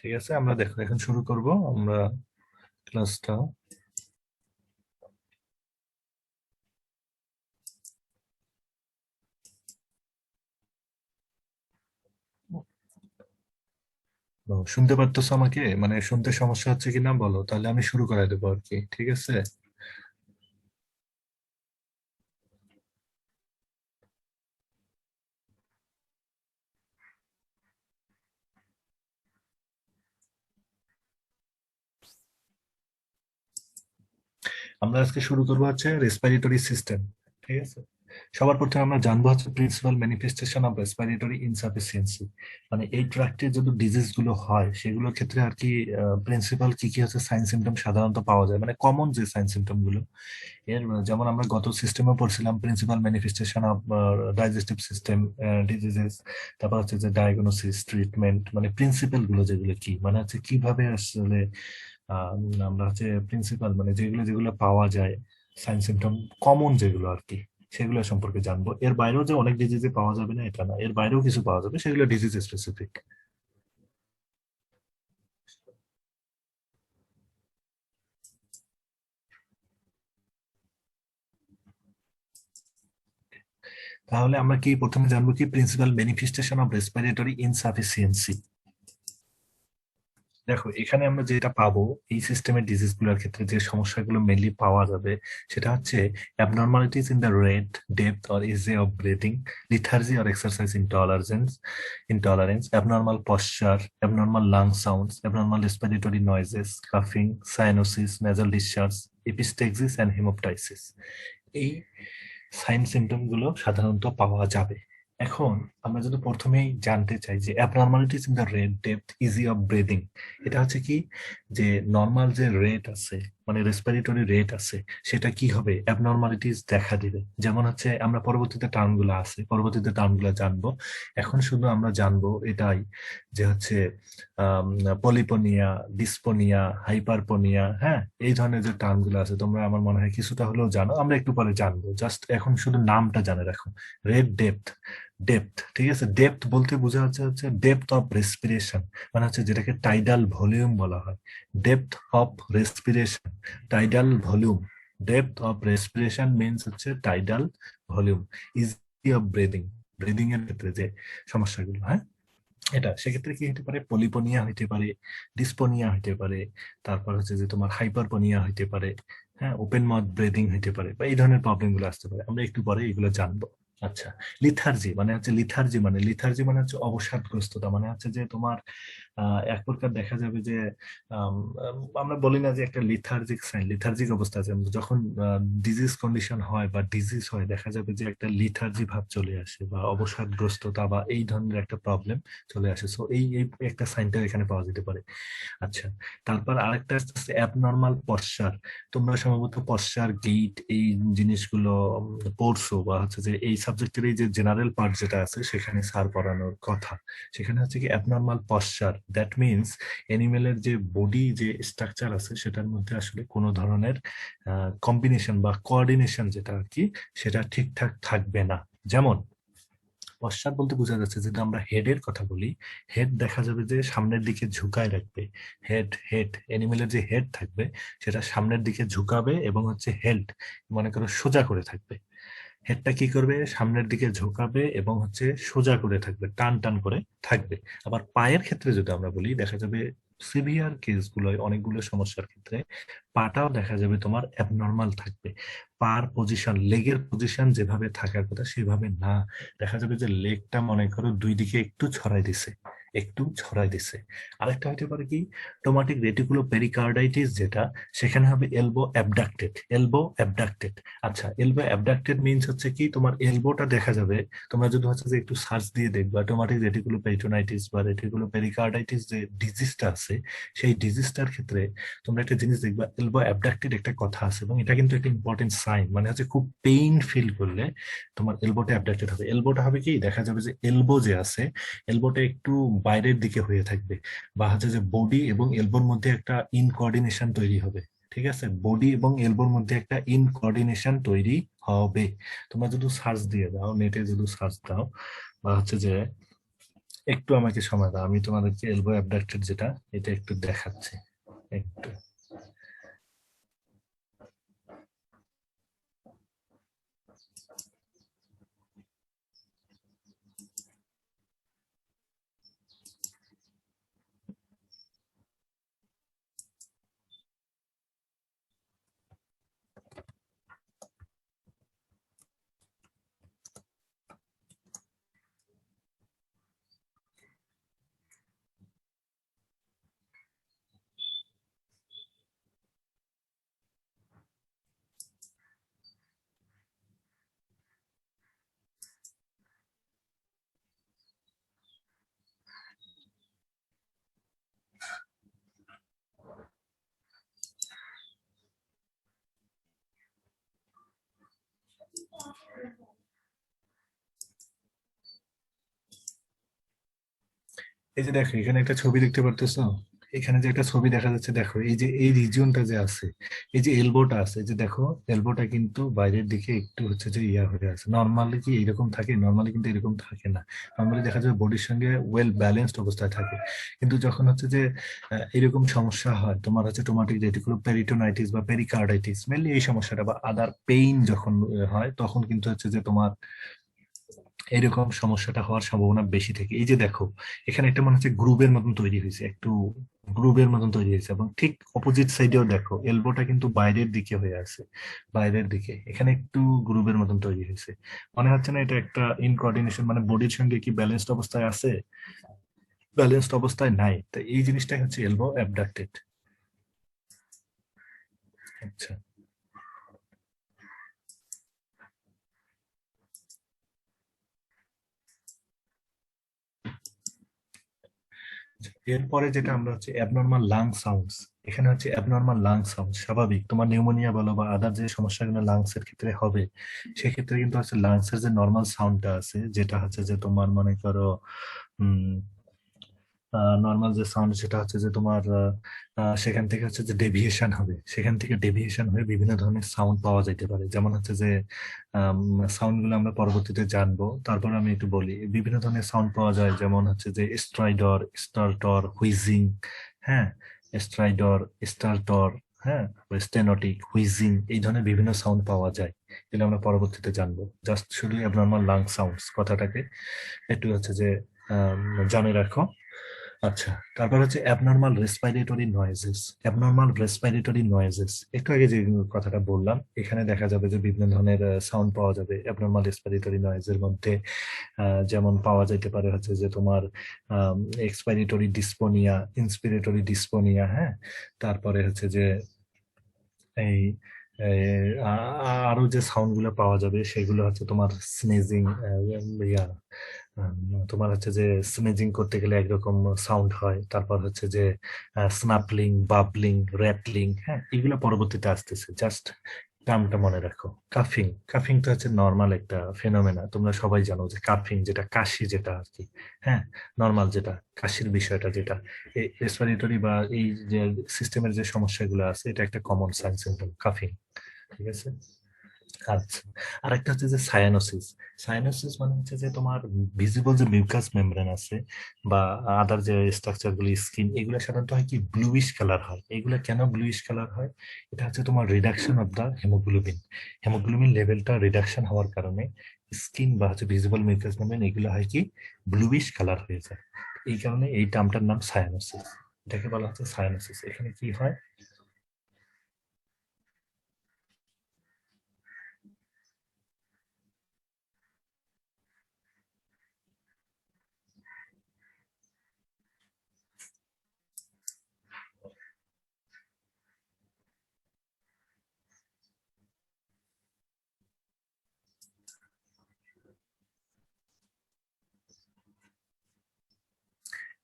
ঠিক আছে, আমরা দেখো এখন শুরু করব আমরা ক্লাসটা। শুনতে পারতেছো আমাকে? মানে শুনতে সমস্যা হচ্ছে কিনা বলো, তাহলে আমি শুরু করে দেবো আর কি। ঠিক আছে, আমরা আজকে শুরু করবো হচ্ছে রেসপিরেটরি সিস্টেম। ঠিক আছে, সবার প্রথমে আমরা জানবো হচ্ছে principal manifestation of respiratory insufficiency. মানে এই ট্র্যাক্টে যদি ডিজিজ গুলো হয় সেগুলোর ক্ষেত্রে আর কি প্রিন্সিপাল কি কি হচ্ছে সাইন সিমটম সাধারণত পাওয়া যায়, মানে কমন যে সাইন সিমটম গুলো। এর যেমন আমরা গত সিস্টেমে পড়ছিলাম principal manifestation of digestive system diseases. তারপর হচ্ছে যে ডায়াগনোসিস, ট্রিটমেন্ট, মানে প্রিন্সিপাল গুলো যেগুলো কি মানে হচ্ছে কিভাবে আসলে আমরা হচ্ছে প্রিন্সিপাল মানে যেগুলো যেগুলো পাওয়া যায় সাইন সিমটম কমন যেগুলো আর কি, সেগুলো সম্পর্কে জানবো। এর বাইরেও যে অনেক ডিজিজে পাওয়া যাবে না এটা না, এর বাইরেও কিছু পাওয়া যাবে, সেগুলো ডিজিজ স্পেসিফিক। তাহলে আমরা কি প্রথমে জানবো কি principal manifestation of respiratory insufficiency. দেখো এখানে আমরা যেটা পাবো এই সিস্টেমের ডিজিজ গুলোর ক্ষেত্রে যে সমস্যাগুলো মেনলি পাওয়া যাবে সেটা হচ্ছে abnormalities in the rate, depth or ease of breathing, lethargy or exercise intolerance, abnormal posture, abnormal lung sounds, abnormal respiratory noises, coughing, cyanosis, nasal discharge, epistaxis and hemoptysis। এই সাইন সিমটম গুলো সাধারণত পাওয়া যাবে। এখন আমরা যদি প্রথমেই জানতে চাই যে abnormalities in the rate, depth, easy of breathing, এটা হচ্ছে কি যে নর্মাল যে রেট আছে মানে রেসপিরেটরি রেট আছে সেটা কি হবে অ্যাবনর্মালিটিস দেখা দিবে। যেমন হচ্ছে আমরা পরবর্তীতে টার্মগুলো আছে পরবর্তীতে টার্মগুলো জানবো, এখন শুধু আমরা জানবো এটাই যে হচ্ছে পলিপোনিয়া, ডিসপোনিয়া, হাইপারপোনিয়া, হ্যাঁ এই ধরনের যে টার্মগুলো আছে তোমরা আমার মনে হয় কিছুটা হলেও জানো, আমরা একটু পরে জানবো, জাস্ট এখন শুধু নামটা জানে রাখো। রেড ডেপথ, ডেপথ ঠিক আছে, ডেপথ বলতে বোঝা যাচ্ছে হচ্ছে ডেপথ অফ রেসপিরেশন, মানে হচ্ছে যেটাকে টাইডাল ভলিউম বলা হয়। Depth of respiration, tidal volume. Depth of respiration means হচ্ছে tidal volume. Easy of breathing, breathing এর ক্ষেত্রে যে সমস্যাগুলো, হ্যাঁ এটা সেক্ষেত্রে কি হতে পারে পলিপোনিয়া হইতে পারে, ডিসপোনিয়া হইতে পারে, তারপর হচ্ছে যে তোমার হাইপারপোনিয়া হইতে পারে, হ্যাঁ ওপেন মাউথ ব্রিদিং হইতে পারে, বা এই ধরনের প্রবলেম গুলো আসতে পারে, আমরা একটু পরে এগুলো জানবো। আচ্ছা, লিথার্জি মানে হচ্ছে অবসাদগ্রস্ততা, মানে হচ্ছে যে তোমার এক প্রকার দেখা যাবে যে আম, আম, আমরা বলি না যে একটা লিথার্জিক সাইন, লিথার্জিক অবস্থা আছে, যখন ডিজিজ কন্ডিশন হয় বা ডিজিজ হয় দেখা যাবে যে একটা লিথার্জি ভাব চলে আসে বা অবসাদগ্রস্ততা বা এই ধরনের একটা প্রবলেম চলে আসে। সো এই একটা সাইনটা এখানে পাওয়া যেতে পারে। আচ্ছা, তারপর আরেকটা হচ্ছে অ্যাবনর্মাল পশ্চার। তোমরা সম্ভবত পশ্চার গেট এই জিনিসগুলো পড়ছো, বা হচ্ছে যে এই সাবজেক্টের এই যে জেনারেল পার্ট যেটা আছে সেখানে স্যার পড়ানোর কথা। সেখানে হচ্ছে কি অ্যাবনর্মাল পশ্চার, দ্যাট মিনস এনিমেলের যে বডি যে স্ট্রাকচার আছে সেটার মধ্যে আসলে কোনো ধরনের কম্বিনেশন বা কোঅর্ডিনেশন যেটা আর কি সেটা ঠিকঠাক থাকবে না। যেমন পশ্চাৎ বলতে বোঝা যাচ্ছে যেটা আমরা হেডের কথা বলি, হেড দেখা যাবে যে সামনের দিকে ঝুঁকায় রাখবে। হেড হেড এনিমেলের যে হেড থাকবে সেটা সামনের দিকে ঝুঁকাবে এবং হচ্ছে হেড মনে করো সোজা করে থাকবে। হেডটা কি করবে সামনের দিকে ঝোঁকাবে এবং হচ্ছে সোজা করে থাকবে, টান টান করে থাকবে। আবার পায়ের ক্ষেত্রে যদি আমরা বলি দেখা যাবে সিভিয়ার কেসগুলো অনেকগুলো সমস্যার ক্ষেত্রে পাটাও দেখা যাবে তোমার অ্যাবনর্মাল থাকবে। পার পজিশন, লেগের পজিশন যেভাবে থাকার কথা সেভাবে না, দেখা যাবে যে লেগটা মনে করো দুই দিকে একটু ছড়াই দিছে, একটু ছড়াই দিছে। আরেকটা হতে পারে কি টোমাটিক রেটিকুলো পেরিকার্ডাইটিস, যেটা সেখানে হবে এলবো অ্যাবডাক্টেড, এলবো অ্যাবডাক্টেড। আচ্ছা, এলবো অ্যাবডাক্টেড মিনস হচ্ছে কি তোমার এলবোটা দেখা যাবে, তোমরা যদি হচ্ছে যে একটু সার্চ দিয়ে দেখবা টোমাটিক রেটিকুলো পেরিটোনাইটিস বা রেটিকুলো পেরিকার্ডাইটিস যে ডিজিজটা আছে সেই ডিজিজটার ক্ষেত্রে তোমরা একটা জিনিস দেখবা এলবো অ্যাবডাক্টেড একটা কথা আছে, এবং এটা কিন্তু একটা ইম্পর্টেন্ট সাইন, মানে হচ্ছে খুব পেইন ফিল করলে তোমার এলবোটা অ্যাবডাক্টেড হবে। এলবোটা হবে কি দেখা যাবে যে এলবো যে আছে এলবোটা একটু বাইরের দিকে হয়ে থাকবে, বা হচ্ছে যে বডি এবং এলবোর মধ্যে একটা ইনকোঅর্ডিনেশন তৈরি হবে। ঠিক আছে, বডি এবং এলবোর মধ্যে একটা ইনকোঅর্ডিনেশন তৈরি হবে। তোমরা যদি সার্চ দিয়ে দাও নেটে, যদি সার্চ দাও বা হচ্ছে যে একটু আমাকে সময় দাও, আমি তোমাদেরকে এলবো অ্যাবডাক্টেড যেটা, এটা একটু দেখাচ্ছি একটু। এই যে দেখো এখানে একটা ছবি দেখতে পারতেছো, এখানে যে একটা ছবি দেখা যাচ্ছে, দেখো এই যে এই রিজিয়নটা যে আছে, এই যে এলবোটা আছে, এই যে দেখো এলবোটা কিন্তু বাইরের দিকে একটু হচ্ছে যে ইয়া হয়ে আছে। নর্মালি কি এরকম থাকে? নর্মালি কিন্তু এরকম থাকে না। নর্মালি দেখা যায় বডির সঙ্গে ওয়েল ব্যালেন্সড অবস্থায় থাকে। কিন্তু যখন হচ্ছে যে এরকম সমস্যা হয়, তোমার হচ্ছে টোমাটিক রেটিকুলো পেরিটোনাইটিস বা পেরিকার্ডাইটিস, মেনলি এই সমস্যাটা, বা আদার পেইন যখন হয়, তখন কিন্তু হচ্ছে যে তোমার এরকম সমস্যাটা হওয়ার সম্ভাবনা বেশি থাকে। এই যে দেখো এখানে একটা মনে হচ্ছে গ্রুপের মতন তৈরি হয়েছে, একটু গ্রুপের মতন তৈরি হয়েছে, এবং ঠিক অপোজিট সাইডেও দেখো এলবোটা কিন্তু বাইরের দিকে হয়ে আছে, বাইরের দিকে এখানে একটু গ্রুপের মতন তৈরি হয়েছে। মনে হচ্ছে না এটা একটা ইনকোঅর্ডিনেশন, মানে বডির সঙ্গে কি ব্যালেন্সড অবস্থায় আছে? ব্যালেন্সড অবস্থায় নাই, তো এই জিনিসটাই হচ্ছে এলবো অ্যাবডাক্টেড। আচ্ছা, এরপরে যেটা আমরা হচ্ছে অ্যাবনর্মাল লাং সাউন্ডস। এখানে হচ্ছে অ্যাবনর্মাল লাং সাউন্ড স্বাভাবিক, তোমার নিউমোনিয়া বলো বা আদার যে সমস্যাগুলো লাংস এর ক্ষেত্রে হবে, সেক্ষেত্রে কিন্তু হচ্ছে লাংস এর যে নর্মাল সাউন্ডটা আছে, যেটা হচ্ছে যে তোমার মনে করো নর্মাল যে সাউন্ড, সেটা হচ্ছে যে তোমার সেখান থেকে হচ্ছে যে ডেভিয়েশন হবে, সেখান থেকে ডেভিয়েশন হয়ে বিভিন্ন ধরনের সাউন্ড পাওয়া যেতে পারে। যেমন হচ্ছে যে সাউন্ড গুলো আমরা পরবর্তীতে জানবো, তারপর আমি একটু বলি। বিভিন্ন ধরনের সাউন্ড পাওয়া যায়, যেমন হচ্ছে যে স্ট্রাইডর, স্টার্টর, হুইজিং, হ্যাঁ, স্ট্রাইডর, স্টার্টর, হ্যাঁ, স্টেনোটিক, হুইজিং, এই ধরনের বিভিন্ন সাউন্ড পাওয়া যায়। এগুলো আমরা পরবর্তীতে জানবো। জাস্ট শুধু অ্যাবনর্মাল লাং সাউন্ডস কথাটাকে একটু হচ্ছে যে জানে রাখো। আচ্ছা, তারপর হচ্ছে abnormal respiratory noises. Abnormal respiratory noises, একটু আগে যে কথাটা বললাম, এখানে দেখা যাবে যে বিভিন্ন ধরনের সাউন্ড পাওয়া যাবে অ্যাবনর্মাল রেসপিরেটরি নয়েজের মধ্যে। যেমন পাওয়া যেতে পারে হচ্ছে যে তোমার এক্সপিরেটরি ডিসপোনিয়া, ইন্সপিরেটরি ডিসপোনিয়া, হ্যাঁ, তারপরে হচ্ছে যে এই আরো যে সাউন্ড গুলো পাওয়া যাবে সেগুলো হচ্ছে তোমার স্নেজিং, আম, তোমার হচ্ছে যে স্নেজিং করতে গেলে একরকম সাউন্ড হয়, তারপর হচ্ছে যে স্নাপলিং, বাবলিং, র্যাটলিং, হ্যাঁ, এগুলো পরবর্তীতে আসতেছে। জাস্ট নামটা মনে রাখো। কাফিং, কাফিং তো হচ্ছে নর্মাল একটা ফেনোমেনা, তোমরা সবাই জানো যে কাফিং যেটা কাশি, যেটা আর কি, হ্যাঁ, নর্মাল যেটা কাশির বিষয়টা, যেটা এই রেসপিরেটরি বা এই যে সিস্টেমের যে সমস্যাগুলো আছে, এটা একটা কমন সাইন সিম্পটম কাফিং। ঠিক আছে। আচ্ছা, আরেকটা হচ্ছে যে সায়ানোসিস। সায়ানোসিস মানে হচ্ছে যে তোমার ভিজিবল যে মিউকাস মেমব্রেন আছে বা আদার যে স্ট্রাকচার গুলি, স্কিন, এগুলো সাধারণত হয় কি ব্লুইশ কালার হয়। এগুলো কেন ব্লুইশ কালার হয়? এটা হচ্ছে তোমার reduction of the haemoglobin. Haemoglobin লেভেলটা রিডাকশন হওয়ার কারণে স্কিন বা হচ্ছে ভিজিবল মিউকাস মেমব্রেন এগুলো হয় কি ব্লুইশ কালার হয়ে যায়। এই কারণে এই টার্মটার নাম সায়ানোসিস। এটাকে বলা হচ্ছে সায়ানোসিস। এখানে কি হয়?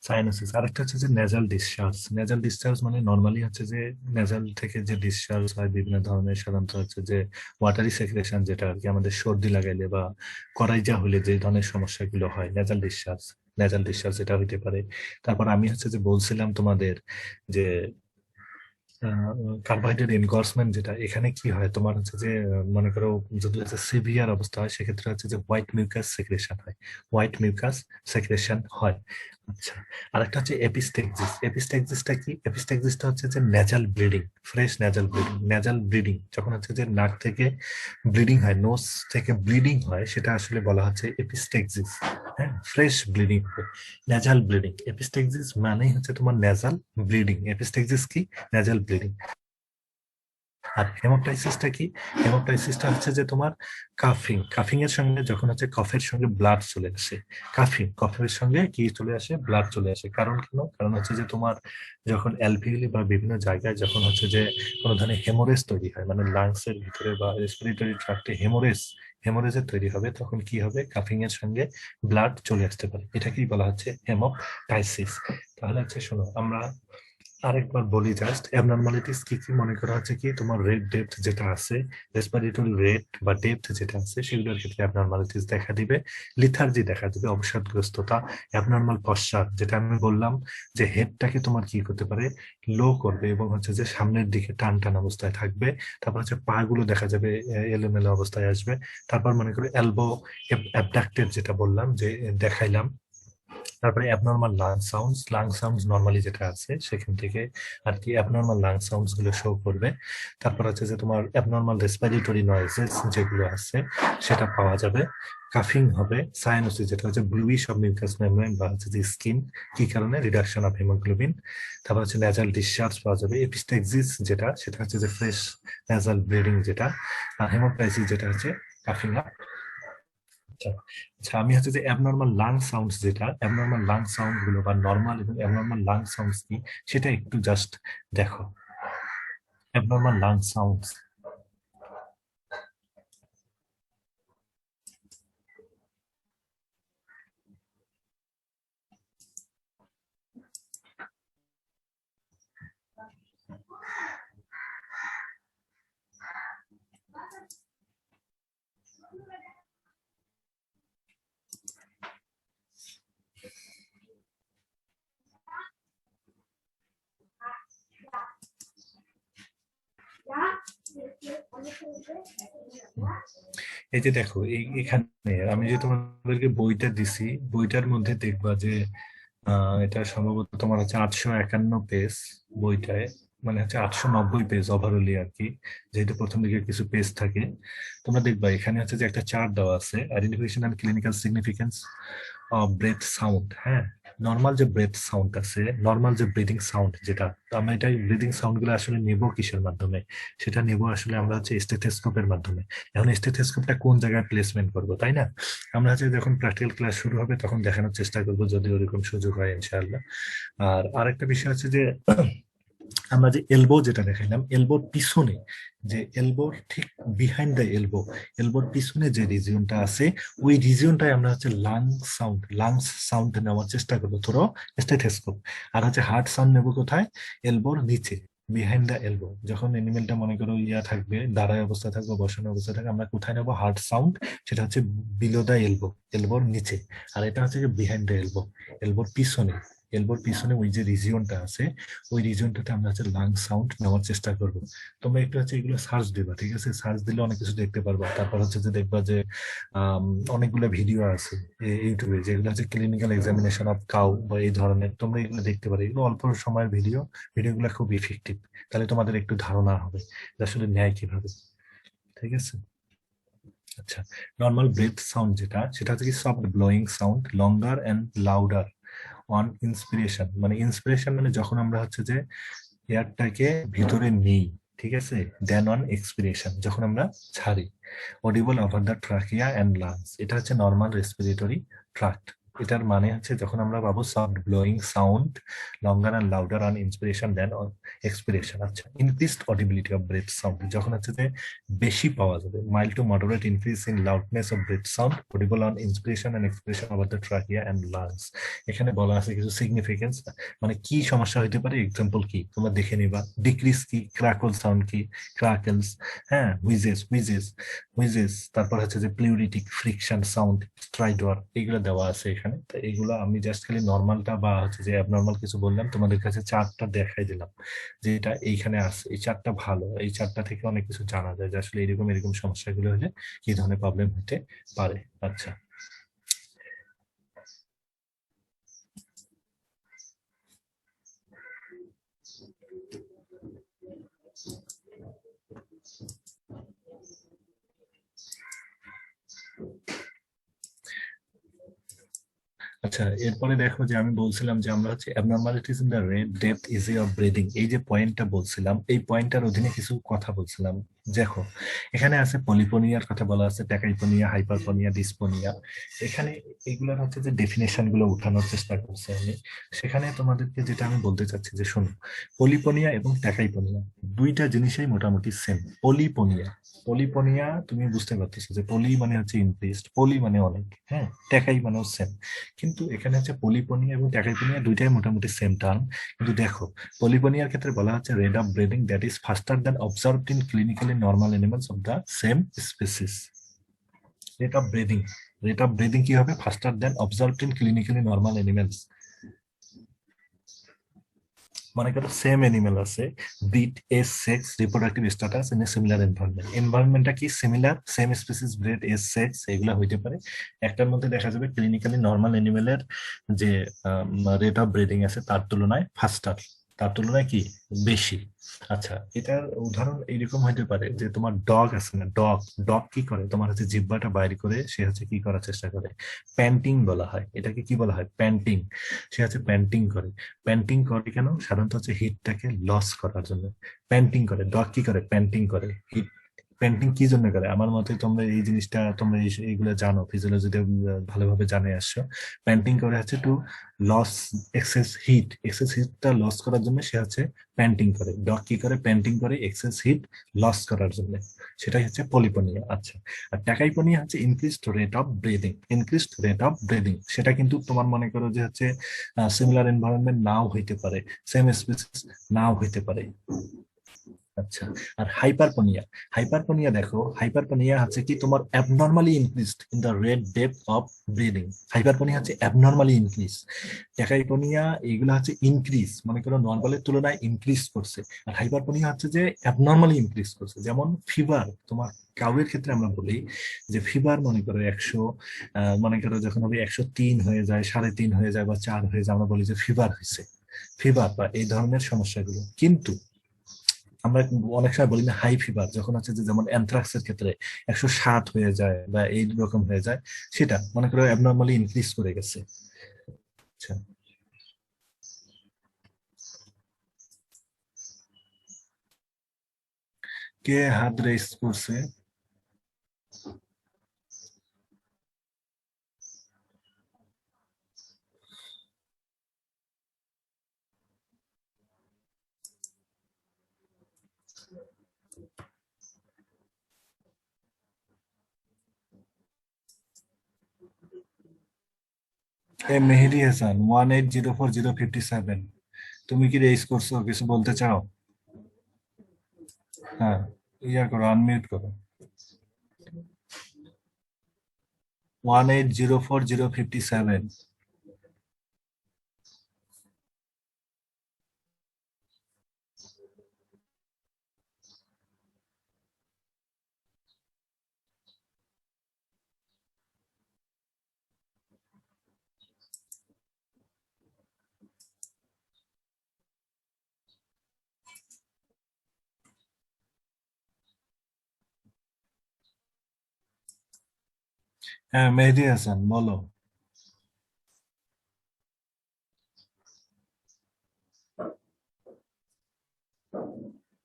সাইনোসিস। আরেকটা হচ্ছে যে নেজাল ডিসচার্জ। নেজাল ডিসচার্জ মানে নর্মালি হচ্ছে যে নেজাল থেকে যে ডিসচার্জ হয় বিভিন্ন ধরনের, সাধারণত হচ্ছে যে ওয়াটারি সেক্রেশন, যেটা আর কি আমাদের সর্দি লাগাইলে বা করাইজা হলে যে ধরনের সমস্যাগুলো হয়, নেজাল ডিসচার্জ, নেজাল ডিসচার্জ এটা হইতে পারে। তারপর আমি হচ্ছে যে বলছিলাম তোমাদের যে কার্বোহাইড্রেট এনগোর্সমেন্ট যেটা, এখানে কি হয় তোমার হচ্ছে যে মনে করো যদি হচ্ছে সিভিয়ার অবস্থা হয় সেক্ষেত্রে হচ্ছে যে হোয়াইট মিউকাস সেক্রেশন হয়, হোয়াইট মিউকাস সেক্রেশন হয়। আচ্ছা, আরেকটা হচ্ছে এপিস্টেক্সিস। এপিস্টেক্সিসটা কি? এপিস্টেক্সিসটা হচ্ছে যে nasal bleeding, fresh nasal bleeding. Nasal bleeding যখন হচ্ছে যে নাক থেকে ব্লিডিং হয়, নোজ থেকে ব্লিডিং হয়, সেটা আসলে বলা হচ্ছে এপিস্টেক্সিস। হ্যাঁ, ফ্রেশ ব্লিডিং হবে, নেজাল ব্লিডিং। এপিস্টেক্সিস মানেই হচ্ছে তোমার নেজাল ব্লিডিং। এপিস্টেক্সিস কি? Nasal bleeding. আর হেমোপটাইসিসটা কি? হেমোপটাইসিসটা হচ্ছে যে তোমার কাফিং, কাফিং এর সঙ্গে যখন হচ্ছে কফের সঙ্গে ব্লাড চলে আসে। কাফিং, কফের সঙ্গে কি চলে আসে? ব্লাড চলে আসে। কারণ কেন? কারণ হচ্ছে যে তোমার যখন অ্যালভিওলি বা বিভিন্ন জায়গায় যখন হচ্ছে যে কোনো ধরনের হেমোরেজ তৈরি হয়, মানে লাংস এর ভিতরে বা রেসপিরেটরি ট্রাক্টে হেমোরেজ, হেমোরেজের তৈরি হবে, তখন কি হবে? কাফিং এর সঙ্গে ব্লাড চলে আসতে পারে। এটাকেই বলা হচ্ছে হেমোপটাইসিস। তাহলে হচ্ছে শোনো, আমরা আরেকবার বলি জাস্ট অ্যাবনর্মালিটিস কি কি মনে করা হচ্ছে কি তোমার রেট ডেপথ যেটা আছে, রেসপিরেটরি রেট বা ডেপথ যেটা আছে সেগুলোর ক্ষেত্রে অ্যাবনর্মালিটিস দেখা দিবে, লিথার্জি দেখা দিবে, অবসাদগ্রস্ততা, অ্যাবনর্মাল পশ্চার যেটা আমি বললাম যে হেডটাকে তোমার কি করতে পারে, লো করবে এবং হচ্ছে যে সামনের দিকে টান টান অবস্থায় থাকবে। তারপর হচ্ছে পা গুলো দেখা যাবে এলোমেলো অবস্থায় আসবে। তারপর মনে করো এলবো অ্যাবডাক্টেড যেটা বললাম যে দেখাইলাম। তারপরে abnormal lung sounds, lung sounds normally যেটা আছে সেখান থেকে আর কি অ্যাবনর্মাল লাং সাউন্ডস গুলো শো করবে। তারপর হচ্ছে যে তোমার অ্যাবনর্মাল রেসপিরেটরি নয়েজেস যেগুলো আছে সেটা পাওয়া যাবে। কাফিং হবে, সায়ানোসিস যেটা হচ্ছে ব্লুইশ অফ মিউকাস মেমব্রেন বা হচ্ছে যে স্কিন, কি কারণে? Reduction of haemoglobin. তারপর হচ্ছে ন্যাজাল ডিসচার্জ পাওয়া যাবে। এপিস্টেক্সিস যেটা, সেটা হচ্ছে যে ফ্রেশ ন্যাজাল ব্লিডিং যেটা। আর হেমোপ্টাইসিস যেটা হচ্ছে কাফিং আপ। আচ্ছা, আচ্ছা, আমি হচ্ছে যে অ্যাবনর্মাল লাং সাউন্ডস যেটা, অ্যাবনর্মাল লাং সাউন্ড গুলো বা নর্মাল এবং অ্যাবনর্মাল লাং সাউন্ডস কি সেটা একটু জাস্ট দেখো। অ্যাবনর্মাল লাং সাউন্ডস, এই যে দেখো এখানে আমি যে তোমাদেরকে বইটা দিছি, বইটার মধ্যে দেখবা যে এটা সম্ভবত তোমার হচ্ছে 851 পেজ বইটায়, মানে হচ্ছে 890 পেজ ওভারঅলি আর কি, যেহেতু প্রথম দিকে কিছু পেজ থাকে। তোমরা দেখবা এখানে হচ্ছে যে একটা চার্ট দেওয়া আছে, identification and clinical significance of breath sound. হ্যাঁ, নর্মাল যে ব্রেথ সাউন্ড আছে, নর্মাল যে ব্রিদিং সাউন্ড যেটা, তো আমরা এটা ব্রিদিং সাউন্ড গুলো আসলে নেবো কিসের মাধ্যমে? সেটা নেবো আসলে আমরা হচ্ছে স্টেথোস্কোপের মাধ্যমে। এখন স্টেথোস্কোপটা কোন জায়গায় প্লেসমেন্ট করবো, তাই না? আমরা হচ্ছে যখন প্র্যাকটিক্যাল ক্লাস শুরু হবে তখন দেখানোর চেষ্টা করবো, যদি ওরকম সুযোগ হয় ইনশাআল্লাহ। আর আরেকটা বিষয় হচ্ছে যে আমরা যে এলবো যেটা দেখাইলাম, এলবোর পিছনে, যে এলবোর ঠিক বিহাইন্ড দ্য এলবো, এলবোর পিছনে যে রিজিয়নটা আছে, ওই রিজিয়নটাই আমরা হচ্ছে লাংস সাউন্ড নেওয়ার চেষ্টা করবো ধরো স্টেথোস্কোপ। আর হচ্ছে হার্ট সাউন্ড নেবো কোথায়? এলবোর নিচে, বিহাইন্ড দ্য এলবো। যখন এনিমেলটা মনে করো ইয়া থাকবে, দাঁড়ায় অবস্থা থাকবে, বসানো অবস্থা থাকবে, আমরা কোথায় নেবো? Heart sound. সেটা হচ্ছে বিলো দ্য এলবো, এলবোর নিচে। আর এটা হচ্ছে বিহাইন্ড দ্য এলবো, এলবোর পিছনে। এলবোর পিছনে ওই যে রিজিয়নটা আছে, ওই রিজনটাতে আমরা হচ্ছে লাং সাউন্ড নেওয়ার চেষ্টা করব। তোমরা একটু হচ্ছে এগুলো সার্চ দিবা, ঠিক আছে? সার্চ দিলে অনেক কিছু দেখতে পারবা। তারপর হচ্ছে যে দেখবা যে অনেকগুলো ভিডিও আছে ইউটিউবে যেগুলো হচ্ছে ক্লিনিক্যাল এক্সামিনেশন অফ কাউ বা এই ধরনের, তোমরা এগুলো দেখতে পারো। এগুলো অল্প সময়ের ভিডিও, ভিডিওগুলো খুব ইফেক্টিভ। তাহলে তোমাদের একটু ধারণা হবে যে আসলে ন্যায় কিভাবে। ঠিক আছে? আচ্ছা, নর্মাল ব্রেথ সাউন্ড যেটা, সেটা হচ্ছে কি soft blowing sound, longer and louder on inspiration. মানে ইন্সপিরেশন মানে যখন আমরা হচ্ছে যে এয়ারটাকে ভিতরে নেই, ঠিক আছে, দেন অন এক্সপিরেশন যখন আমরা ছাড়ি। Audible over the trachea and lungs, এটা হচ্ছে নর্মাল রেসপিরেটরি ট্রাক্ট। এটার মানে হচ্ছে যখন আমরা পাবো soft blowing sound, longer and louder on inspiration then on expiration. আচ্ছা, increased audibility of breath sound যখন হচ্ছে যে বেশি পাওয়া যাবে, mild to moderate increase in loudness of breath sound, audible on inspiration and expiration over the trachea and lungs. এখানে বলা আছে কিছু সিগনিফিকেন্স, মানে কি সমস্যা হইতে পারে, এক্সাম্পল কি তোমরা দেখে নিবা। ডিক্রিজ কি, ক্র্যাকল সাউন্ড কি, ক্র্যাকলস, হ্যাঁ, হুইজেস, তারপর হচ্ছে যে প্লিউরিটিক ফ্রিকশন সাউন্ড, স্ট্রাইডর, এগুলো দেওয়া আছে এখানে। এখানে। তো এগুলো আমি জাস্ট খালি নর্মালটা বা হচ্ছে যে অ্যাবনর্মাল কিছু বললাম, তোমাদের কাছে চার্টটা দেখাই দিলাম যে এটা এইখানে আছে, এই চার্টটা ভালো, এই চার্টটা থেকে অনেক কিছু জানা যায় যে আসলে এরকম এরকম সমস্যাগুলো হলে কি ধরনের প্রবলেম হতে পারে। আচ্ছা, আচ্ছা, এরপরে দেখো যে আমি বলছিলাম যে আমরা হচ্ছে abnormalities in the rate depth easy of breathing, এই যে পয়েন্টটা বলছিলাম, এই পয়েন্টটার অধীনে কিছু কথা বলছিলাম। দেখো, এখানে আছে পলিপোনিয়ার কথা বলা আছে, ট্যাকাইপোনিয়া, হাইপারপোনিয়া, ডিসপোনিয়া। এখানে এগুলোর হচ্ছে যে ডেফিনেশন গুলো উঠানোর চেষ্টা করছি আমি। সেখানে তোমাদেরকে যেটা আমি বলতে চাচ্ছি যে শোনো, পলিপোনিয়া এবং ট্যাকাইপোনিয়া দুইটা জিনিসই মোটামুটি সেম। পলিপোনিয়া, পলিপোনিয়া তুমি বুঝতে পারতেছো যে পলি মানে হচ্ছে ইনক্রিজড, পলি মানে অনেক, হ্যাঁ, ট্যাকাই মানেও সেম। কিন্তু এখানে হচ্ছে পলিপোনিয়া এবং ট্যাকাইপোনিয়া দুইটাই মোটামুটি সেম টার্ম। কিন্তু দেখো, পলিপোনিয়ার ক্ষেত্রে বলা হচ্ছে rate of breathing that is faster than observed in clinically normal animals of the same species. Rate of breathing, rate of breathing কি হবে? Faster than observed in clinically normal animals. মনে করো same animal আছে, breed, age, sex, reproductive status in a similar environment. এনভায়রনমেন্টটা কি similar, same species, breed, age, sex এগুলা হইতে পারে। একটার মধ্যে দেখা যাবে ক্লিনিক্যালি নর্মাল অ্যানিমেলের যে রেট অফ ব্রিডিং আছে তার তুলনায় ফাস্টার, তার তুলনায় কি বেশি। আচ্ছা, এটার উদাহরণ এইরকম হইতে পারে যে তোমার ডগ আছে না, ডগ, ডগ কি করে, তোমার হচ্ছে জিহ্বাটা বাইর করে সে হচ্ছে কি করার চেষ্টা করে, প্যান্টিং বলা হয় এটাকে, কি বলা হয়, প্যান্টিং। সে হচ্ছে প্যান্টিং করে। প্যান্টিং করে কেন? সাধারণত হচ্ছে হিটটাকে লস করার জন্য প্যান্টিং করে। ডগ কি করে? প্যান্টিং করে। হিট, প্যান্টিং কি জন্য করে? আমার মতে তোমরা এই জিনিসটা তোমরা এইগুলো জানো, ফিজিওলজিতে ভালোভাবে জানে আসছো। প্যান্টিং করে হচ্ছে to loss excess heat, excess হিটটা লস করার জন্য সে হচ্ছে প্যান্টিং করে। ডগ কি করে? প্যান্টিং করে এক্সেস হিট লস করার জন্য। সেটাই হচ্ছে পলিপোনিয়া। আচ্ছা, আর ট্যাকাইপোনিয়া হচ্ছে increased rate of breathing, increased rate of breathing. সেটা কিন্তু তোমার মনে করো যে হচ্ছে সিমিলার এনভায়রনমেন্ট নাও হইতে পারে, সেম স্পিসিস নাও হইতে পারে। আচ্ছা, আর হাইপারপোনিয়া, হাইপারপোনিয়া দেখো, হাইপারপোনিয়া হচ্ছে কি তোমার abnormally increased in the rate depth of breathing. Hyperpnoea হচ্ছে অ্যাবনর্মালি ইনক্রিজ। ট্যাকাইপোনিয়া এগুলো হচ্ছে ইনক্রিজ, মনে করো নর্মালের তুলনায় ইনক্রিজ করছে। আর হাইপারপোনিয়া হচ্ছে যে অ্যাবনর্মালি ইনক্রিজ করছে। যেমন ফিভার, তোমার কাউয়ের ক্ষেত্রে আমরা বলি যে ফিভার মনে করো 100, মনে করো যখন হবে 103 হয়ে যায়, 3.5 হয়ে যায় বা 4 হয়ে যায়, আমরা বলি যে ফিভার হয়েছে। ফিভার বা এই ধরনের সমস্যাগুলো কিন্তু আমরা অনেক সময় বলি না হাই ফিভার, যখন হচ্ছে যে যেমন অ্যানথ্রাক্সের ক্ষেত্রে 107 হয়ে যায় বা এই রকম হয়ে যায়, সেটা মনে করো অ্যাবনর্মালি ইনক্রিজ করে গেছে। আচ্ছা, কে হাত রেস করছে? এ মেহেদি হাসান 1804057, তুমি কি রেস করছো, কিছু বলতে চাও? হ্যাঁ, ইয়া করো, আনমিউট করো। 1804057। হ্যাঁ, মেহেদি হাসান বলো।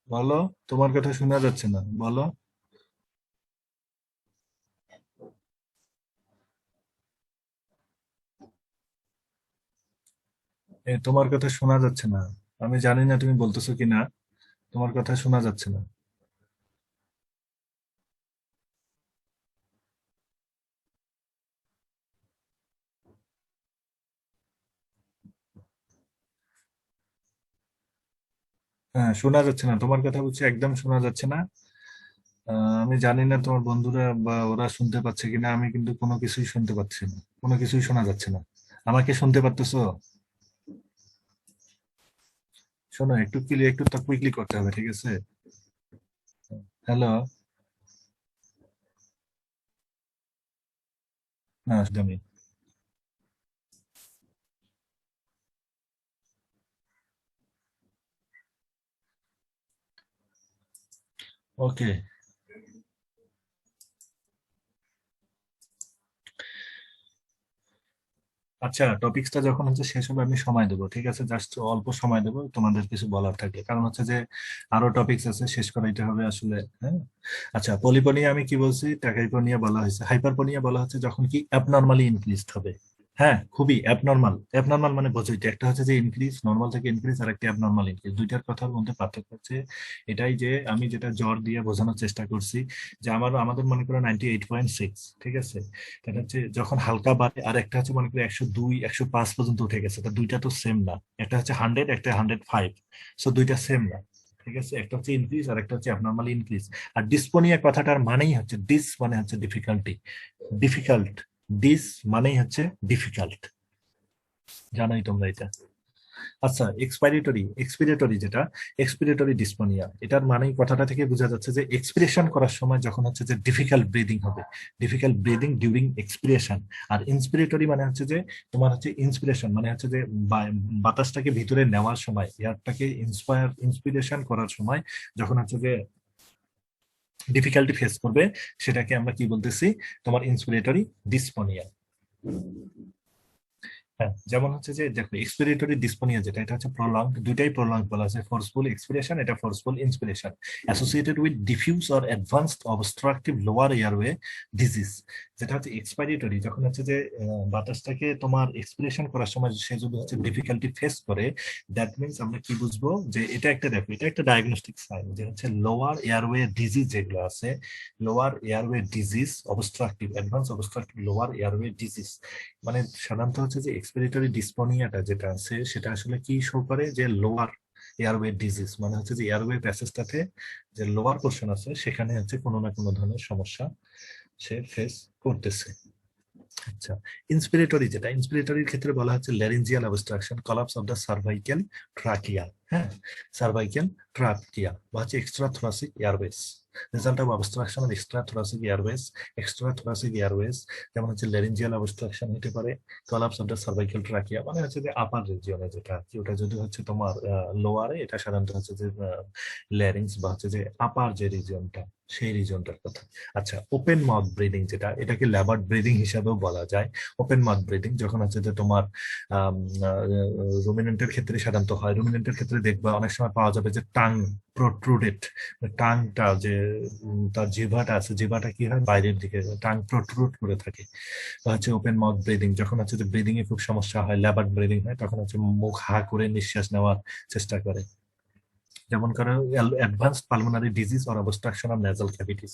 বলো, তোমার কথা শোনা যাচ্ছে না, বলো। তোমার কথা শোনা যাচ্ছে না, আমি জানি না তুমি বলতেছো কিনা, তোমার কথা শোনা যাচ্ছে না। হ্যাঁ, শোনা যাচ্ছে না, তোমার কথা বলছি, একদম শোনা যাচ্ছে না। আমি জানি না তোমার বন্ধুরা বা ওরা শুনতে পাচ্ছে কিনা, আমি কিন্তু কোনো কিছুই শুনতে পাচ্ছি না, কোনো কিছুই শোনা যাচ্ছে না। আমাকে শুনতে পারতেছো? শোনো, একটু ক্লিয়ার, একটু তো কুইকলি করতে হবে, ঠিক আছে? হ্যালো। না, আমি ওকে। আচ্ছা, টপিকসটা যখন হচ্ছে শেষ হবে আমি সময় দেবো, ঠিক আছে? জাস্ট অল্প সময় দেবো তোমাদের কিছু বলার থাকলে, কারণ হচ্ছে যে আরো টপিকস আছে, শেষ করাইতে হবে আসলে, হ্যাঁ। আচ্ছা, পলিপনিয়া আমি কি বলছি? ট্যাকাইপনিয়া বলা হয়েছে। হাইপারপনিয়া বলা হচ্ছে যখন কি অ্যাবনর্মালি ইনক্রিজড হবে। হ্যাঁ, খুবই অ্যাবনর্মাল। অ্যাবনর্মাল মানে বোঝোই তো, একটা হচ্ছে যে ইনক্রিজ, নর্মাল থেকে ইনক্রিজ, আর একটা অ্যাবনর্মাল ইনক্রিজ। দুইটার কথার মধ্যে পার্থক্য হচ্ছে এটাই যে আমি যেটা জ্বর দিয়ে বোঝানোর চেষ্টা করছি, যে আমাদের মনে করো 98.6, ঠিক আছে? এটা হচ্ছে যখন হালকা বাড়ে, আর একটা হচ্ছে মনে করো 102 105 পর্যন্ত উঠে গেছে, তা দুইটা তো সেম না। একটা হচ্ছে 100, একটা 105, সো দুইটা সেম না। ঠিক আছে, একটা হচ্ছে ইনক্রিজ আর একটা হচ্ছে অ্যাবনর্মাল ইনক্রিজ। আর ডিসপোনিয়া কথাটার মানেই হচ্ছে, ডিস মানে হচ্ছে ডিফিকাল্টি, ডিফিকাল্ট। ডিস মানেই হচ্ছে ডিফিকাল্ট, জানোই তোমরা এটা। আচ্ছা, এক্সপিরেটরি যেটা, এক্সপিরেটরি ডিসপোনিয়া, এটার মানে কথাটা থেকে বোঝা যাচ্ছে যে এক্সপিরেশন করার সময় যখন হচ্ছে যে ডিফিকাল্ট ব্রিদিং হবে, ডিফিকাল্ট ব্রিদিং ডিউরিং এক্সপিরেশন। আর ইন্সপিরেটরি মানে হচ্ছে যে তোমার হচ্ছে ইন্সপিরেশন, মানে হচ্ছে যে বাতাসটাকে ভিতরে নেওয়ার সময়, এয়ারটাকে ইন্সপিরেশন করার সময় যখন হচ্ছে যে ডিফিকাল্টি ফেস করবে, সেটাকে আমরা কি বলতেছি? তোমার ইন্সপিরেটরি ডিসপোনিয়া। হ্যাঁ, যেমন হচ্ছে যে দেখো, এক্সপিরেটরি ডিসপোনিয়া যেটা, এটা হচ্ছে প্রলং, দুইটাই প্রলং বলা আছে, ফোর্সফুল এক্সপিরেশন, এটা forceful inspiration, associated with diffuse or advanced obstructive lower airway disease. যেটা হচ্ছে এক্সপাইরেটরি, যখন হচ্ছে যে বাতাসটাকে তোমার এক্সপিরেশন করার সময় সে যদি হচ্ছে ডিফিকাল্টি ফেস করে, দ্যাট মিনস আমরা কি বুঝবো? যে এটা একটা, দেখো, এটা একটা ডায়াগনস্টিক সাইন যে হচ্ছে লোয়ার এয়ারওয়ে ডিজিজ যেগুলো আছে, lower airway disease, obstructive, advance obstructive lower airway disease, মানে সাধারণত হচ্ছে যে এক্সপিরেটরি ডিসপোনিয়াটা যেটা আছে, সেটা আসলে কি শো করে? যে লোয়ার এয়ারওয়ে ডিজিজ, মানে হচ্ছে যে এয়ারওয়ে প্যাসেজটাতে যে লোয়ার পোর্শন আছে, সেখানে হচ্ছে কোনো না কোনো ধরনের সমস্যা সে ফেস করতেছে। আচ্ছা, ইন্সপিরেটরি যেটা, ইন্সপিরেটরির ক্ষেত্রে বলা হচ্ছে laryngeal obstruction, collapse of the cervical trachea. হ্যাঁ, সার্ভাইকেল ট্রাকিয়া বা হচ্ছে extra thoracic Airways, result of obstruction of extra thoracic Airways. Extra thoracic Airways যেমন হচ্ছে ল্যারিঞ্জিয়াল অবস্ট্রাকশন হতে পারে, collapse of the cervical trachea মানে হচ্ছে যে আপার রিজিয়নে যেটা কি, ওটা যদি হচ্ছে তোমার লোয়ারে, এটা সাধারণত হচ্ছে যে ল্যারিংস বা হচ্ছে যে আপার যে রিজিয়নটা, সেই রিজনটার কথা। আচ্ছা, ওপেন মাউথ ব্রিদিং যেটা, এটাকে ল্যাবার্ড ব্রিদিং হিসাবেও বলা যায়। ওপেন মাউথ ব্রিদিং যখন হচ্ছে যে তোমার রুমিনেন্টের ক্ষেত্রে সাধারণত হয়, রুমিনেন্টের ক্ষেত্রে দেখবা অনেক সময় পাওয়া যাবে যে টাং প্রোট্রুডেড, টাংটা যে তার জিহ্বাটা আছে, জিহ্বাটা কি হয় বাইরের দিকে, টাং প্রোট্রুড করে থাকে। বা হচ্ছে ওপেন মাউথ ব্রিদিং, যখন হচ্ছে যে ব্রিদিং এ খুব সমস্যা হয়, ল্যাবার্ড ব্রিদিং হয়, তখন হচ্ছে মুখ হা করে নিঃশ্বাস নেওয়ার চেষ্টা করে। যেমন কারো advanced pulmonary disease or obstruction of nasal cavities,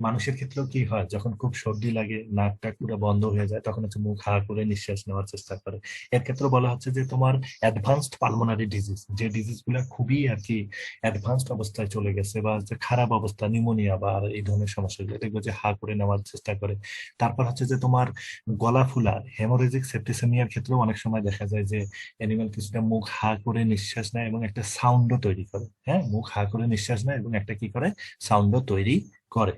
মানুষের ক্ষেত্রেও কি হয়, যখন খুব সর্দি লাগে, নাকটা পুরো বন্ধ হয়ে যায়, তখন হচ্ছে মুখ হা করে নিঃশ্বাস নেওয়ার চেষ্টা করে। এর ক্ষেত্রে বলা হচ্ছে যে তোমার অ্যাডভান্সড পালমোনারি ডিজিজ, যে ডিজিজ গুলা খুবই আর কি অ্যাডভান্সড অবস্থায় চলে গেছে, বা যে খারাপ অবস্থা, নিউমোনিয়া বা আর এই ধরনের সমস্যাগুলো, দেখবে যে হা করে নেওয়ার চেষ্টা করে। তারপর হচ্ছে যে তোমার গলা ফুলা, হেমোরেজিক সেপ্টিসেমিয়ার ক্ষেত্রেও অনেক সময় দেখা যায় যে অ্যানিমাল কিছুটা মুখ হা করে নিঃশ্বাস নেয় এবং একটা সাউন্ডও তৈরি করে। হ্যাঁ, মুখ হা করে নিঃশ্বাস নেয় এবং একটা কি করে, সাউন্ডও তৈরি করে।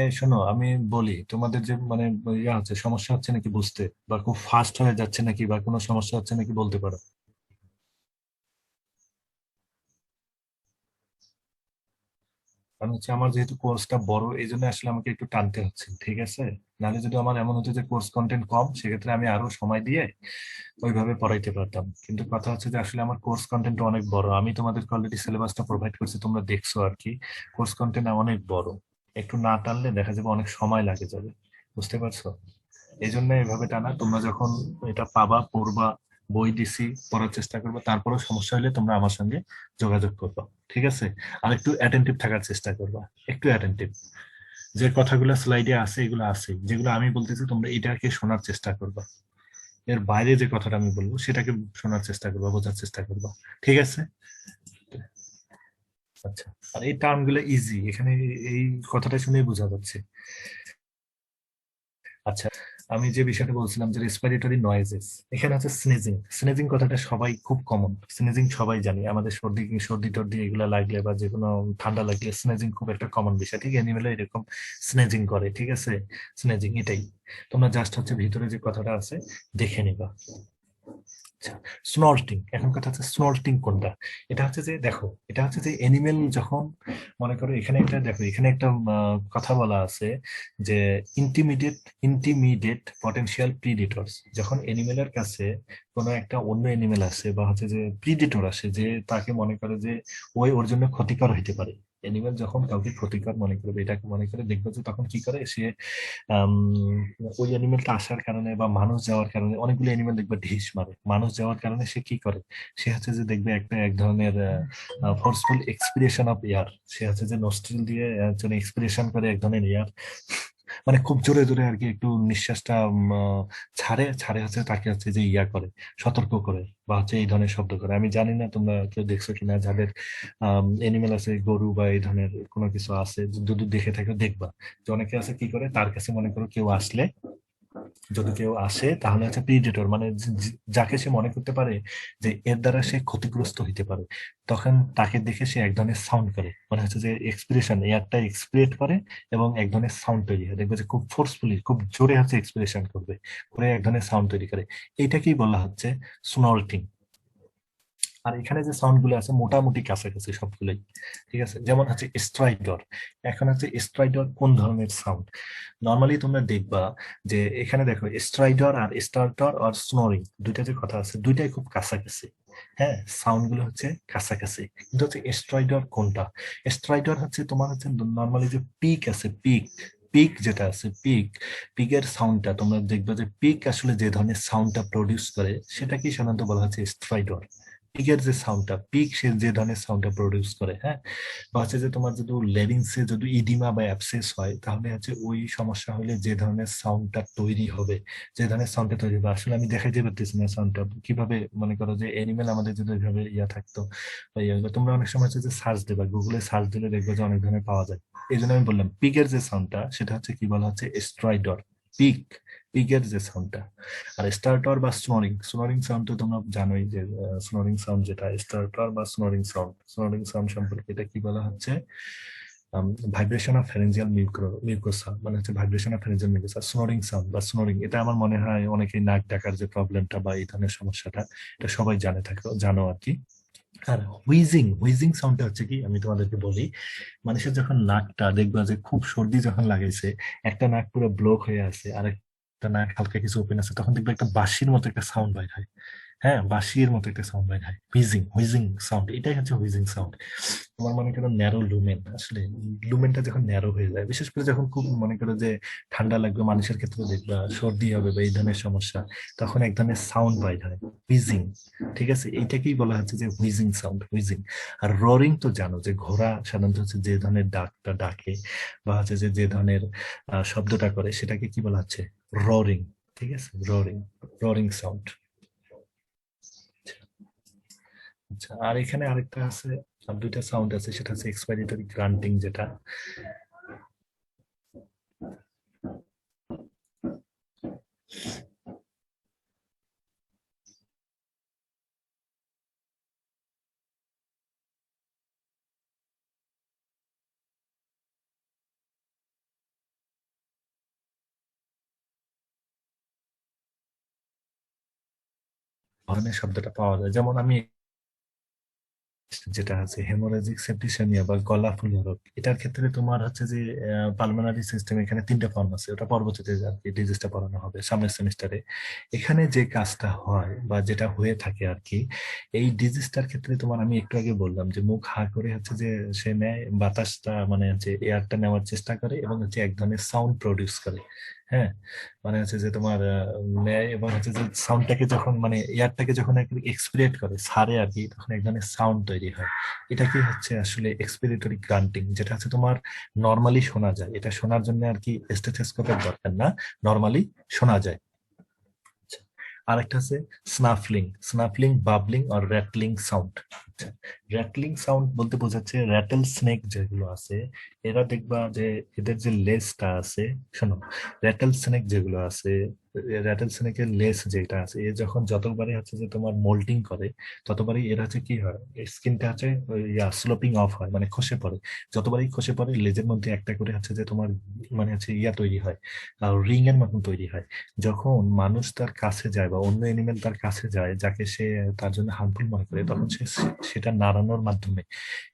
এই শোনো, আমি বলি তোমাদের যে মানে ইয়া হচ্ছে, সমস্যা হচ্ছে নাকি বুঝতে, বা খুব ফাস্ট হয়ে যাচ্ছে নাকি, বা কোনো সমস্যা হচ্ছে নাকি বলতে পারো। কারণ হচ্ছে আমার যেহেতু কোর্সটা বড়, এই জন্য আসলে আমাকে একটু টানতে হচ্ছে, ঠিক আছে? নাহলে যদি আমার এমন হতো যে কোর্স কন্টেন্ট কম, সেক্ষেত্রে আমি আরো সময় দিয়ে ওইভাবে পড়াইতে পারতাম। কিন্তু কথা হচ্ছে যে আসলে আমার কোর্স কন্টেন্ট অনেক বড়, আমি তোমাদেরকে অলরেডি সিলেবাসটা প্রোভাইড করছি, তোমরা দেখছো আর কি। কোর্স কন্টেন্ট অনেক বড়, একটু না টানলে দেখা যাবে অনেক সময় লাগে যাবে, বুঝতে পারছো? এই জন্য এভাবে টানা, তোমরা যখন এটা পাবা, পড়বা, বই দিছি, পড়ার চেষ্টা করবে, তারপরেও সমস্যা হলে তোমরা আমার সঙ্গে যোগাযোগ করবা, ঠিক আছে? আর একটু অ্যাটেন্টিভ থাকার চেষ্টা করবা, একটু অ্যাটেন্টিভ। যে কথাগুলো স্লাইডে আছে এগুলো আছে, যেগুলো আমি বলতেছি তোমরা এটাকে শোনার চেষ্টা করবা, এর বাইরে যে কথাটা আমি বলবো সেটাকে শোনার চেষ্টা করবা, বোঝার চেষ্টা করবা। ঠিক আছে? আচ্ছা, আর এই টার্ম গুলো ইজি, এখানে এই কথাটা শুনে বোঝা যাচ্ছে। আচ্ছা, আমি যে বিষয়টা বলছিলাম যে রেসপিরেটরি নয়েজেস, এখানে আছে স্নেজিং। স্নেজিং কথাটা সবাই খুব কমন, স্নেজিং সবাই জানি, আমাদের সর্দি সর্দি টর্দি এগুলো লাগলে বা যে কোনো ঠান্ডা লাগলে স্নেজিং খুব একটা কমন বিষয়। ঠিক অ্যানিমেল এরকম স্নেজিং করে, ঠিক আছে? স্নেজিং এটাই, তোমরা জাস্ট হচ্ছে ভিতরে যে কথাটা আছে দেখে নিবা। আচ্ছা, স্নর্টিং, এখন কথা হচ্ছে স্নর্টিং কোনটা। এটা হচ্ছে যে দেখো, এটা হচ্ছে যে এনিমেল যখন, মনে করো এখানে একটা দেখো, এখানে একটা কথা বলা আছে যে ইন্টিমিডিয়েট ইন্টিমিডিয়েট পটেনশিয়াল প্রিডেটরস, যখন এনিমেলের কাছে কোনো একটা অন্য এনিমেল আসে বা হচ্ছে যে প্রিডেটর আসে যে তাকে মনে করে যে ওই ওর জন্য ক্ষতিকর হইতে পারে, এনিমেল যখন কাউকে ক্ষতিকর মনে করবে, এটাকে মনে করে দেখবে যে তখন কি করে সে, আম, ওই অ্যানিমেলটা আসার কারণে বা মানুষ যাওয়ার কারণে, অনেকগুলো অ্যানিমেল দেখবে ঢিস মারে, মানুষ যাওয়ার কারণে সে কি করে, সে হচ্ছে যে দেখবে একটা এক ধরনের ফোর্সফুল এক্সপিরেশন অফ এয়ার, সে হচ্ছে যে নস্ট্রিল দিয়ে এক্সপিরেশন করে এক ধরনের এয়ার, মানে খুব জোরে জোরে আর কি একটু নিঃশ্বাসটা ছাড়ে ছাড়ে হচ্ছে তাকে হচ্ছে যে ইয়া করে, সতর্ক করে বা হচ্ছে এই ধরনের শব্দ করে। আমি জানি না তোমরা কেউ দেখছো কিনা, যাদের এনিমেল আছে, গরু বা এই ধরনের কোনো কিছু আছে, যদি দেখে থাকো দেখবা যে অনেকে আছে কি করে, তার কাছে মনে করো কেউ আসলে, যদি কেউ আসে তাহলে হচ্ছে প্রিডেটর মানে যাকে সে মনে করতে পারে যে এর দ্বারা সে ক্ষতিগ্রস্ত হইতে পারে, তখন তাকে দেখে সে এক ধরনের সাউন্ড করে, মানে হচ্ছে যে এক্সপিরেশন এয়ারটা এক্সপিরেট করে এবং এক ধরনের সাউন্ড তৈরি হয়, দেখবে যে খুব ফোর্সফুলি খুব জোরে হচ্ছে এক্সপিরেশন করবে, করে এক ধরনের সাউন্ড তৈরি করে। এইটাকেই বলা হচ্ছে স্নর্টিং। আর এখানে যে সাউন্ড গুলো আছে মোটামুটি কাছাকাছি সবগুলোই, ঠিক আছে? যেমন হচ্ছে স্ট্রাইডর, এখন হচ্ছে স্ট্রাইডর কোন ধরনের সাউন্ড, নর্মালি তোমরা দেখবা যে এখানে দেখো স্ট্রাইডর আর স্টার্টর আর স্নোরিং, দুইটা যে কথা আছে দুইটাই খুব কাছাকাছি, হ্যাঁ সাউন্ড গুলো হচ্ছে কাছাকাছি, কিন্তু হচ্ছে স্ট্রাইডর কোনটা, স্ট্রাইডর হচ্ছে তোমার হচ্ছে নর্মালি যে পিক আছে, পিক, পিক যেটা আছে, পিক, পিকের সাউন্ডটা তোমরা দেখবে যে পিক আসলে যে ধরনের সাউন্ডটা প্রডিউস করে সেটাকেই সাধারণত বলা হচ্ছে স্ট্রাইডর। পিকের যে সাউন্ডটা, পিক সে যে ধরনের সাউন্ডটা প্রডিউস করে, হ্যাঁ, বা হচ্ছে যে তোমার যদি লেরিংসে যদি ইডিমা বা অ্যাবসেস হয় তাহলে হচ্ছে ওই সমস্যা হলে যে ধরনের সাউন্ডটা তৈরি হবে, যে ধরনের সাউন্ডটা তৈরি হবে, আসলে আমি দেখাইতে পারতেছি না সাউন্ডটা কিভাবে, মনে করো যে এনিমেল আমাদের যদি ওইভাবে ইয়া থাকতো বা ইয়া হতো, তোমরা অনেক সময় হচ্ছে যে সার্চ দেবা, গুগলে সার্চ দিলে দেখবে যে অনেক ধরনের পাওয়া যায়। এই জন্য আমি বললাম পিকের যে সাউন্ডটা সেটা হচ্ছে কি বলা হচ্ছে স্ট্রাইডর, পিক, পিকের যে সাউন্ডটা। আর স্টার্টার বা স্নোরিং, স্নোরিং সাউন্ড তো তোমরা জানোই যে স্নোরিং সাউন্ড যেটা স্টার্টার বা স্নোরিং সাউন্ড, স্নোরিং সাউন্ড সম্পর্কে এটা কি বলা হচ্ছে, ভাইব্রেশন অফ ফ্যারেঞ্জিয়াল মিউকোসা, মানে হচ্ছে vibration of pharyngeal mucosa, snoring sound বা স্নোরিং, এটা আমার মনে হয় অনেকেই নাক ডাকার যে প্রবলেমটা বা এই ধরনের সমস্যাটা এটা সবাই জানে থাকো, জানো আর কি। আর হুইজিং, হুইজিং সাউন্ডটা হচ্ছে কি আমি তোমাদেরকে বলি, মানুষের যখন নাকটা দেখবা যে খুব সর্দি যখন লাগাইছে, একটা নাক পুরো ব্লক হয়ে আছে আর একটা নাক হালকা কিছু ওপেন আছে, তখন দেখবে একটা বাঁশির মতো একটা সাউন্ড বাইর হয়, হ্যাঁ বাঁশির মতো একটা সাউন্ড বাইর হয়, হুইজিং, হুইজিং সাউন্ড, এটাই হচ্ছে হুইজিং সাউন্ড। তোমার মনে করো ন্যারো লুমেন, আসলে লুমেনটা যখন ন্যারো হয়ে যায়, বিশেষ করে যখন খুব মনে করো যে ঠান্ডা লাগবে মানুষের ক্ষেত্রে দেখবা, সর্দি হবে বা এই ধরনের সমস্যা, তখন এক ধরনের সাউন্ড বাইর হয়, হুইজিং। ঠিক আছে, এইটাকেই বলা হচ্ছে যে হুইজিং সাউন্ড, হুইজিং। আর রোরিং তো জানো যে ঘোড়া সাধারণত হচ্ছে যে ধরনের ডাকটা ডাকে বা হচ্ছে যে যে ধরনের শব্দটা করে সেটাকে কি বলা হচ্ছে, রোরিং। ঠিক আছে, রোরিং, রোরিং সাউন্ড। আচ্ছা, আর এখানে আরেকটা আছে, আর দুইটা সাউন্ড আছে, সেটা হচ্ছে এক্সপাইরেটরি গ্রান্টিং, যেটা ধরনের শব্দটা পাওয়া যায়, যেমন আমি যেটা আছে হেমোরেজিক সেপ্টিসেমিয়া বা গলা ফুলা রোগ, এটার ক্ষেত্রে তোমার হচ্ছে যে পালমোনারি সিস্টেম, এখানে তিনটা ফর্ম আছে, ওটা পরবর্তীতে আর কি ডিজিজটা পড়ানো হবে সামনের সেমিস্টারে। এখানে যে কাজটা হয় বা যেটা হয়ে থাকে আর কি, এই ডিজিজটার ক্ষেত্রে তোমার আমি একটু আগে বললাম যে মুখ হা করে হচ্ছে যে সে নেয় বাতাসটা, মানে হচ্ছে এয়ারটা নেওয়ার চেষ্টা করে এবং হচ্ছে এক ধরনের সাউন্ড প্রডিউস করে, হ্যাঁ, মানে হচ্ছে যে তোমার নেয় এবং হচ্ছে যে সাউন্ডটাকে যখন মানে এয়ারটাকে যখন এক্সপিরিয়েট করে ছাড়ে আর কি, তখন এক ধরনের সাউন্ড তৈরি হয়। এটা কি হচ্ছে আসলে এক্সপিরেটরি গ্রান্টিং, যেটা হচ্ছে তোমার নর্মালি শোনা যায়। এটা শোনার জন্য আর কি স্টেথোস্কোপের দরকার না, নর্মালি শোনা যায়। আচ্ছা, আরেকটা আছে স্নাফলিং। স্নাফলিং, বাবলিং আর র্যাটলিং সাউন্ড। আচ্ছা, র্যাটলিং সাউন্ড বলতে বোঝাচ্ছে র্যাটেল স্নেক যেগুলো আছে, এরা দেখবা যে এদের যে লেজটা আছে, শোনো, র্যাটেল স্নেক যেগুলো আছে, র্যাটেল স্নেকের লেজ যেটা আছে, এ যখন যতবারই হচ্ছে যে তোমার মোল্টিং করে, ততবারই এর হচ্ছে কি হয়, স্কিনটা হচ্ছে স্লোপিং অফ হয়, মানে খসে পড়ে। যতবারই খসে পড়ে, লেজের মধ্যে একটা করে হচ্ছে যে তোমার মানে হচ্ছে তৈরি হয়, রিং এর মতন তৈরি হয়। যখন মানুষ তার কাছে যায় বা অন্য এনিমেল তার কাছে যায়, যাকে সে তার জন্য হার্মফুল মনে করে, তখন সে সেটা নাড়ানোর মাধ্যমে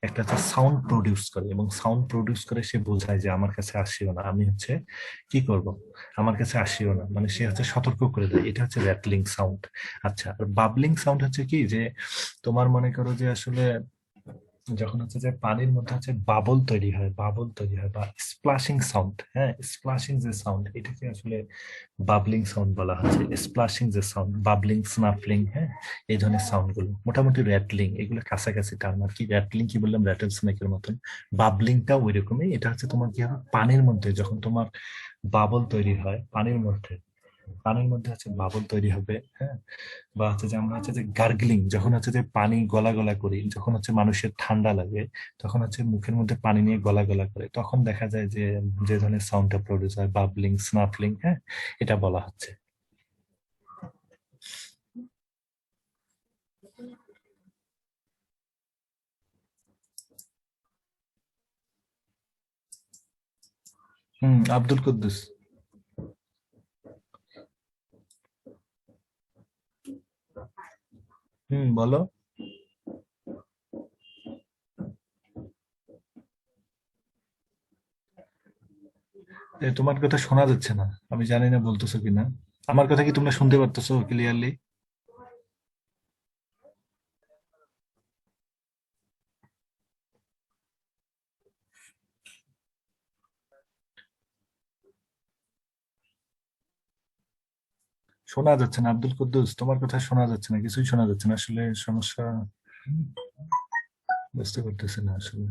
একটা সাউন্ড প্রডিউস করে, এবং সাউন্ড প্রডিউস করে সে বোঝায় যে আমার কাছে আসিও না, আমি হচ্ছে কি করব, আমার কাছে আসিও না, মানে সে হচ্ছে সতর্ক করে দেয়। এটা হচ্ছে র্যাটলিং সাউন্ড। আচ্ছা, আর বাবলিং সাউন্ড হচ্ছে কি, যে তোমার মনে করো যে আসলে যখন হচ্ছে যে পানির মধ্যে হচ্ছে বাবল তৈরি হয়, বাবল তৈরি হয় বা স্প্লাশিং সাউন্ড, হ্যাঁ, স্প্লাশিং যে সাউন্ড, এটাকে আসলে বাবলিং সাউন্ড বলা হচ্ছে। স্প্লাশিং যে সাউন্ড, বাবলিং, স্নাফলিং, হ্যাঁ, এই ধরনের সাউন্ড গুলো মোটামুটি র্যাটলিং, এগুলো কাছাকাছি টার্ম আর কি। র্যাটলিং কি বললাম, র্যাটেল স্নেকের মতন। বাবলিংটা ওই রকমই। এটা হচ্ছে তোমার কি হবে, পানির মধ্যে যখন তোমার বাবল তৈরি হয়, পানির মধ্যে, পানির মধ্যে হচ্ছে বাবল তৈরি হবে, হ্যাঁ। বা হচ্ছে যে আমরা হচ্ছে যে গার্গলিং, যখন হচ্ছে যে পানি গলা গলা করি, যখন হচ্ছে মানুষের ঠান্ডা লাগে, তখন হচ্ছে মুখের মধ্যে পানি নিয়ে গলা গলা করে, তখন দেখা যায় যে যে ধরনের সাউন্ডটা প্রডিউস হয়, বাবলিং, স্নাফলিং, হ্যাঁ, এটা বলা হচ্ছে। আব্দুল কুদ্দুস। বলো। তোমার কথা শোনা যাচ্ছে না, আমি জানি না বলতেছো কিনা। আমার কথা কি তোমরা শুনতে পারতেছো ক্লিয়ারলি? শোনা যাচ্ছে না আব্দুল কুদ্দুস, তোমার কথা শোনা যাচ্ছে না, কিছুই শোনা যাচ্ছে না আসলে, সমস্যা বুঝতে পারতেছি না আসলে।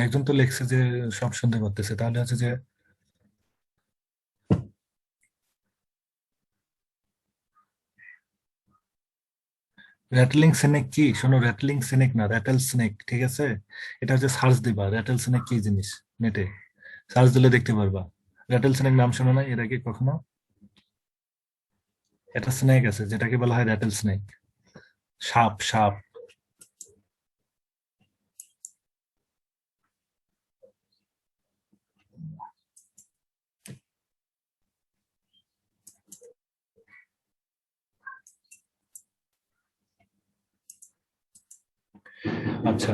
একজন তো লেখছে যে সব শুনতে পারতেছে, তাহলে হচ্ছে যে র্যাটলিং স্নেক কি, শোনো, র্যাটলিং স্নেক না, র্যাটেল স্নেক, ঠিক আছে? এটা হচ্ছে সার্চ দিবা, র্যাটেল স্নেক কি জিনিস, নেটে সার্চ দিলে দেখতে পারবা। র্যাটেল স্নেক নাম শোনো না এর আগে কখনো? একটা স্নেক আছে যেটাকে বলা হয় র্যাটেল স্নেক, সাপ, সাপ। আচ্ছা,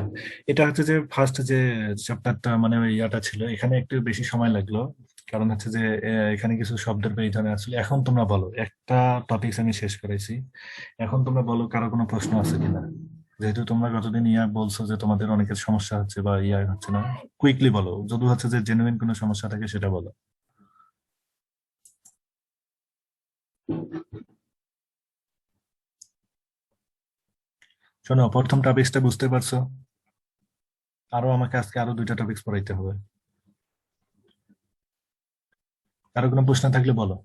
এটা হচ্ছে যে ফার্স্ট যে চ্যাপ্টারটা মানে ওই ইয়াটা ছিল, এখানে একটু বেশি সময় লাগলো। কারণ হচ্ছে যে এখানে কিছু শব্দের পেয়ে আসলে। এখন তোমরা বলো, একটা টপিক আমি শেষ করেছি, এখন তোমরা বলো কারো কোনো প্রশ্ন আছে কিনা। যেহেতু তোমরা গতদিন বলছো যে তোমাদের অনেকের সমস্যা হচ্ছে বা হচ্ছে না, কুইকলি বলো, যদি হচ্ছে যে জেনুইন কোনো সমস্যা থাকে সেটা বলো। শোনো, প্রথম টপিকসটা বুঝতে পারছো? আরো আমাকে আজকে আরো দুইটা টপিকস পড়াইতে হবে। কারো কোনো প্রশ্ন থাকলে বলো।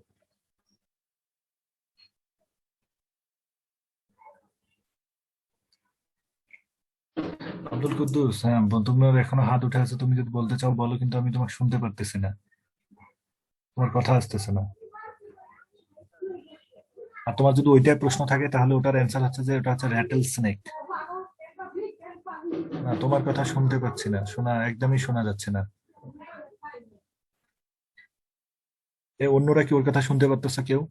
আব্দুল কুদ্দুস, হ্যাঁ, তোমার এখনো হাত উঠে আছে, তুমি যদি বলতে চাও বলো, কিন্তু আমি তোমাকে শুনতে পারতেছি না, তোমার কথা আসতেছে না। আর তোমার যদি ওইটাই প্রশ্ন থাকে, তাহলে ওটার অ্যান্সার হচ্ছে যে ওটা হচ্ছে র্যাটেল স্নেক। না, তোমার কথা শুনতে পাচ্ছি না, শোনা একদমই শোনা যাচ্ছে না। অন্যরা কি ওর কথা শুনতে পারতেছে কেউ?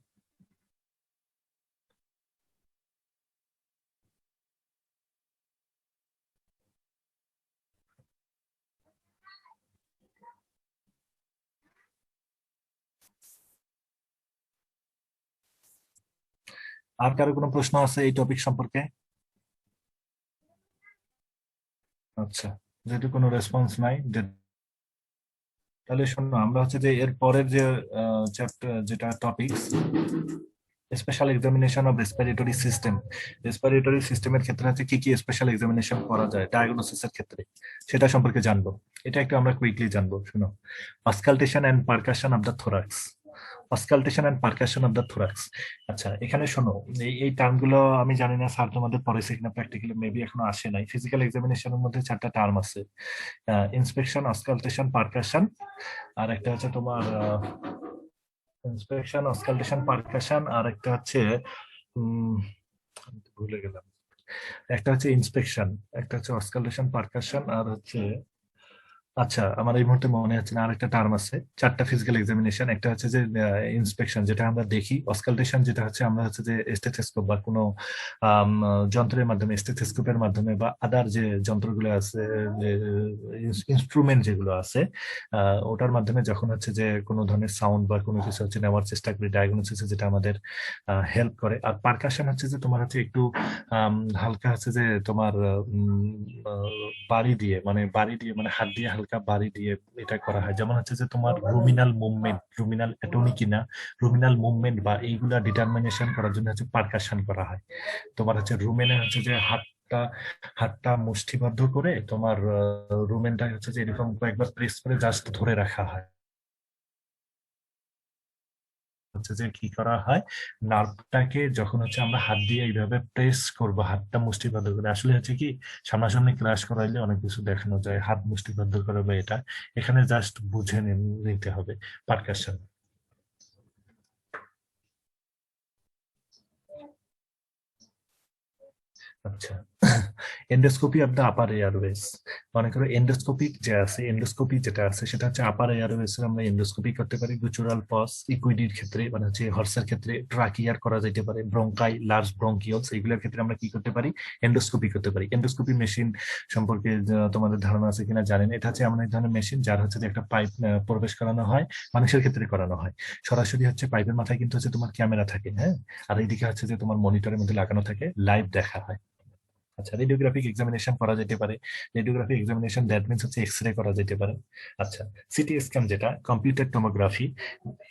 আর কারো কোনো প্রশ্ন আছে এই টপিক সম্পর্কে? আচ্ছা, যেহেতু কোনো রেসপন্স নাই, তাহলে শোনো, আমরা হচ্ছে যে এর পরের যে চ্যাপ্টার, যেটা topic, special examination of respiratory system. Respiratory সিস্টেমের ক্ষেত্রে হচ্ছে কি কি স্পেশাল এক্সামিনেশন করা যায় ডায়াগনোসিসের ক্ষেত্রে, সেটা সম্পর্কে জানবো। এটা একটু আমরা কুইকলি জানবো, শুনো। Auscultation and percussion of the thorax. Auscultation and percussion of the thorax. আচ্ছা, এখানে শোনো, এই টার্মগুলো আমি জানি না স্যার তোমাদের পড়াইছে কিনা, প্র্যাকটিক্যালি মেবি এখনো আসে নাই। ফিজিক্যাল এক্সামিনেশনের মধ্যে চারটা টার্ম আছে: ইন্সপেকশন, অস্কালটেশন, পারকাশন, আর একটা হচ্ছে তোমার ইন্সপেকশন, অস্কালটেশন, পারকাশন, আর একটা হচ্ছে উম আমি তো ভুলে গেলাম। একটা হচ্ছে ইন্সপেকশন, একটা হচ্ছে অস্কালেশন, পারকাশন, আর হচ্ছে, আচ্ছা আমার এই মুহূর্তে মনে হচ্ছে না, আরেকটা টার্ম আছে। চারটা ফিজিক্যাল এক্সামিনেশন, একটা হচ্ছে যে ইন্সপেকশন, যেটা আমরা দেখি। অস্কালটেশন, যেটা হচ্ছে আমরা হচ্ছে যে স্টেথোস্কোপ বা কোনো যন্ত্রের মাধ্যমে, স্টেথোস্কোপের মাধ্যমে বা আদার যে যন্ত্রগুলো আছে, ইনস্ট্রুমেন্ট যেগুলো আছে, ওটার মাধ্যমে যখন হচ্ছে যে কোনো ধরনের সাউন্ড বা কোনো কিছু হচ্ছে নেওয়ার চেষ্টা করি ডায়াগনোসিসে, যেটা আমাদের হেল্প করে। আর পারকাশন হচ্ছে যে তোমার হচ্ছে একটু হালকা হচ্ছে যে তোমার বাড়ি দিয়ে, মানে হাত দিয়ে হালকা বাড়ি দিয়ে এটা করা হয়। যেমন হচ্ছে যে তোমার রুমিনাল মুভমেন্ট, রুমিনাল অ্যাটমি কিনা, রুমিনাল মুভমেন্ট বা এইগুলা ডিটারমিনেশন করার জন্য হচ্ছে পারকাশন করা হয়। তোমার হচ্ছে রুমেনে হচ্ছে যে হাতটা হাতটা মুষ্টিবদ্ধ করে তোমার রুমেনটা হচ্ছে যে এরকম কয়েকবার প্রেস করে জাস্ট ধরে রাখা হয়। হচ্ছে যে কি করা হয়, নার্ভটাকে যখন হচ্ছে আমরা হাত দিয়ে এইভাবে প্রেস করব, হাতটা মুষ্টিবদ্ধ করে, আসলে হচ্ছে কি সামনাসামনি ক্লাস করাইলে অনেক কিছু দেখানো যায়, হাত মুষ্টিবদ্ধ করে বা এটা, এখানে জাস্ট বুঝে নিতে হবে পারকাশন। আচ্ছা, endoscopy of the upper Airways. মনে করো এন্ডোস্কোপিক যে আছে, এন্ডোস্কোপি যেটা আছে সেটা হচ্ছে আপার এয়ারওয়েজ এর আমরা এন্ডোস্কোপি করতে পারি। গুচুরাল পস, ইকুইডির ক্ষেত্রে মানে হচ্ছে হর্সের ক্ষেত্রে ট্রাকিয়ার করা যেতে পারে, ব্রঙ্কাই, লার্জ ব্রঙ্কিওলস, এইগুলোর ক্ষেত্রে আমরা কি করতে পারি, এন্ডোস্কোপি করতে পারি। এন্ডোস্কোপি মেশিন সম্পর্কে তোমাদের ধারণা আছে কিনা জানেন, এটা হচ্ছে এমন এক ধরনের মেশিন যার হচ্ছে যে একটা পাইপ প্রবেশ করানো হয়, মানুষের ক্ষেত্রে করানো হয়। সরাসরি হচ্ছে পাইপের মাথায় কিন্তু হচ্ছে তোমার ক্যামেরা থাকে, হ্যাঁ, আর এইদিকে হচ্ছে যে তোমার মনিটরের মধ্যে লাগানো থাকে, লাইভ দেখা হয়। আচ্ছা, রেডিওগ্রাফিক এক্সামিনেশন করা যেতে পারে। রেডিওগ্রাফিক এক্সামিনেশন দ্যাট মিন্স হচ্ছে এক্স রে করা যেতে পারে। আচ্ছা, সিটি স্ক্যান, যেটা computer tomography,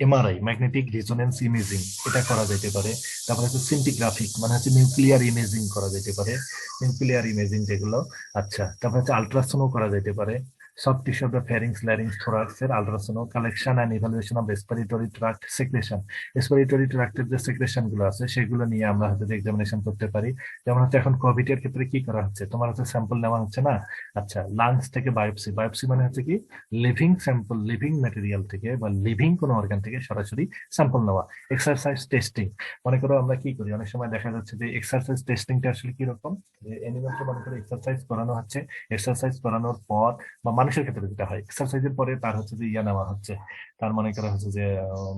MRI, magnetic resonance imaging, এটা করা যেতে পারে। তারপরে হচ্ছে সিন্টিগ্রাফিক, মানে হচ্ছে নিউক্লিয়ার ইমেজিং করা যেতে পারে, নিউক্লিয়ার ইমেজিং যেগুলো। আচ্ছা, তারপরে হচ্ছে আলট্রাসাউন্ড করা যেতে পারে। Soft tissue of the pharynx, larynx, thorax এর ultrasound, collection and evaluation of respiratory tract secretion. Respiratory ট্রাক্টের যে সেক্রেশন গুলো আছে সেগুলো নিয়ে আমরা হচ্ছে এক্সামিনেশন করতে পারি। যেমন হচ্ছে এখন কোভিড এর ক্ষেত্রে কি করা হচ্ছে, তোমার হচ্ছে স্যাম্পল নেওয়া হচ্ছে না। আচ্ছা, লাংস থেকে বায়োপসি, বায়োপসি মানে হচ্ছে কি লিভিং স্যাম্পল, লিভিং ম্যাটেরিয়াল থেকে বা লিভিং কোনো অর্গান থেকে সরাসরি স্যাম্পল নেওয়া। এক্সারসাইজ টেস্টিং, মনে করো আমরা কি করি, অনেক সময় দেখা যাচ্ছে যে এক্সারসাইজ টেস্টিংটা আসলে কি রকম, যে অ্যানিমালকে মনে করো এক্সারসাইজ করানো হচ্ছে, এক্সারসাইজ করানোর পর বা মানুষের ক্ষেত্রে যেটা হয়, এক্সারসাইজের পরে তার হচ্ছে যে ইয়া নেওয়া হচ্ছে, তার মনে করা হচ্ছে যে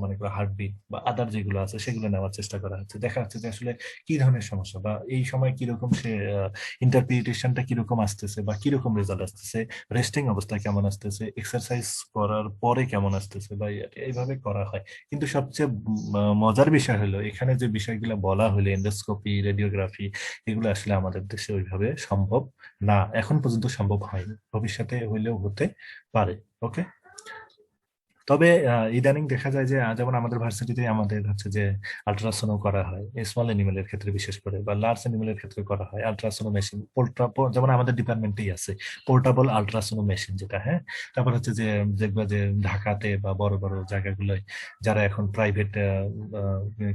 মনে করো হার্টবিট বা আদার যেগুলো আছে সেগুলো নেওয়ার চেষ্টা করা হচ্ছে, দেখা যাচ্ছে যে আসলে কি ধরনের সমস্যা বা এই সময় কিরকম সে ইন্টারপ্রিটেশনটা কিরকম আসতেছে বা কিরকম রেজাল্ট আসতেছে, রেস্টিং অবস্থা কেমন আসতেছে, এক্সারসাইজ করার পরে কেমন আসতেছে, বা এইভাবে করা হয়। কিন্তু সবচেয়ে মজার বিষয় হলো এখানে যে বিষয়গুলো বলা হলো, এন্ডোস্কোপি, রেডিওগ্রাফি, এগুলো আসলে আমাদের দেশে ওইভাবে সম্ভব না, এখন পর্যন্ত সম্ভব হয়নি, ভবিষ্যতে হইলেও হতে পারে। ওকে। তবে ইদানিং দেখা যায় যে যেমন আমাদের ভার্সিটিতে আমাদের হচ্ছে যে আল্ট্রাসাউন্ড করা হয় স্মল এনিমেলের ক্ষেত্রে, বিশেষ করে বা লার্জ এনিমেলের ক্ষেত্রে করা হয় আল্ট্রাসাউন্ড মেশিন। যেমন আমাদের ডিপার্টমেন্টেই আছে পোর্টাবল আল্ট্রাসাউন্ড মেশিন, যেটা, হ্যাঁ। তারপর হচ্ছে যে দেখবা যে ঢাকাতে বা বড় বড় জায়গাগুলোয় যারা এখন প্রাইভেট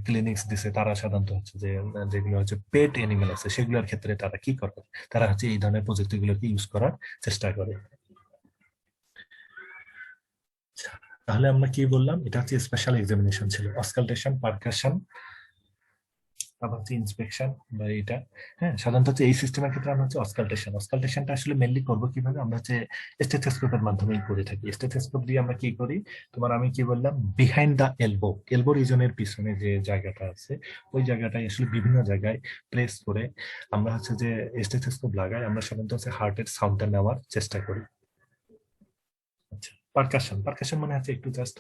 ক্লিনিক্স দিছে, তারা সাধারণত হচ্ছে যে যেগুলো হচ্ছে পেট এনিমেল আছে সেগুলোর ক্ষেত্রে তারা কি করে, তারা হচ্ছে এই ধরনের প্রযুক্তিগুলোকে ইউজ করার চেষ্টা করে। আচ্ছা, তাহলে আমরা কি বললাম, এটা হচ্ছে স্পেশাল এক্সামিনেশন ছিল, অস্কালটেশন, পারকাশন, তারপর হচ্ছে ইন্সপেকশন বা এটা। হ্যাঁ, সাধারণত হচ্ছে এই সিস্টেমের ক্ষেত্রে আমরা হচ্ছে অস্কালটেশন, অস্কালটেশনটা আসলে মেনলি করবো কিভাবে, আমরা হচ্ছে স্টেথোস্কোপের মাধ্যমেই করে থাকি। স্টেথোস্কোপ দিয়ে আমরা কি করি, তোমার আমি কি বললাম, বিহাইন্ড দা এলবো, এলবো রিজনের পিছনে যে জায়গাটা আছে, ওই জায়গাটায় আসলে বিভিন্ন জায়গায় প্লেস করে আমরা হচ্ছে যে স্টেথোস্কোপ লাগাই, আমরা সাধারণত হচ্ছে হার্টের সাউন্ডটা নেওয়ার চেষ্টা করি। আচ্ছা, পারকাশন, পারকাশন মানে হচ্ছে একটু জাস্ট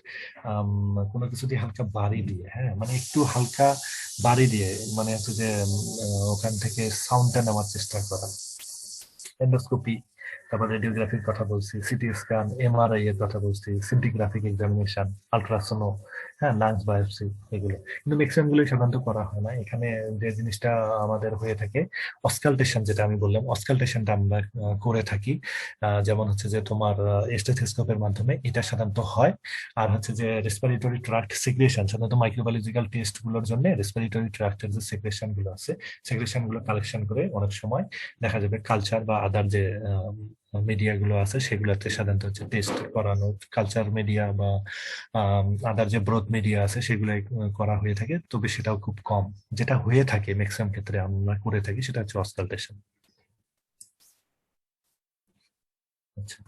কোনো কিছু দিয়ে হালকা বাড়ি দিয়ে, হ্যাঁ মানে একটু হালকা বাড়ি দিয়ে, মানে হচ্ছে যে ওখান থেকে সাউন্ডটা নেওয়ার চেষ্টা করা। এন্ডোস্কোপি, তারপর রেডিওগ্রাফির কথা বলছি, সিটি স্ক্যান, এমআরআই এর কথা বলছি, সিন্টিগ্রাফিক এক্সামিনেশন, আলট্রাসোনো, হ্যাঁ লাংস বায়োপসি, এগুলো কিন্তু ম্যাক্সিমাম গুলো সাধারণত করা হয় না। এখানে যে জিনিসটা আমাদের হয়ে থাকে অসকালটেশন, যেটা আমি বললাম অসকালটেশনটা আমরা করে থাকি। যেমন হচ্ছে যে তোমার স্টেথোস্কোপের মাধ্যমে এটা সাধারণত হয়। আর হচ্ছে যে রেসপিরেটরি ট্রাক্ট সিক্রেশন, সাধারণত মাইক্রোবায়োলজিক্যাল টেস্ট গুলোর জন্য রেসপিরেটরি ট্রাক্টের যে সেক্রেশন গুলো আছে, সেক্রেশন গুলো কালেকশন করে অনেক সময় দেখা যাবে কালচার বা আদার যে মিডিয়া গুলো আছে সেগুলোতে সাধারণত হচ্ছে টেস্ট করানো, কালচার মিডিয়া বা আদার যে ব্রড মিডিয়া আছে সেগুলো করা হয়ে থাকে, তবে সেটাও খুব কম। যেটা হয়ে থাকে ম্যাক্সিমাম ক্ষেত্রে আমরা করে থাকি সেটা হচ্ছে অসকালটেশন। আচ্ছা,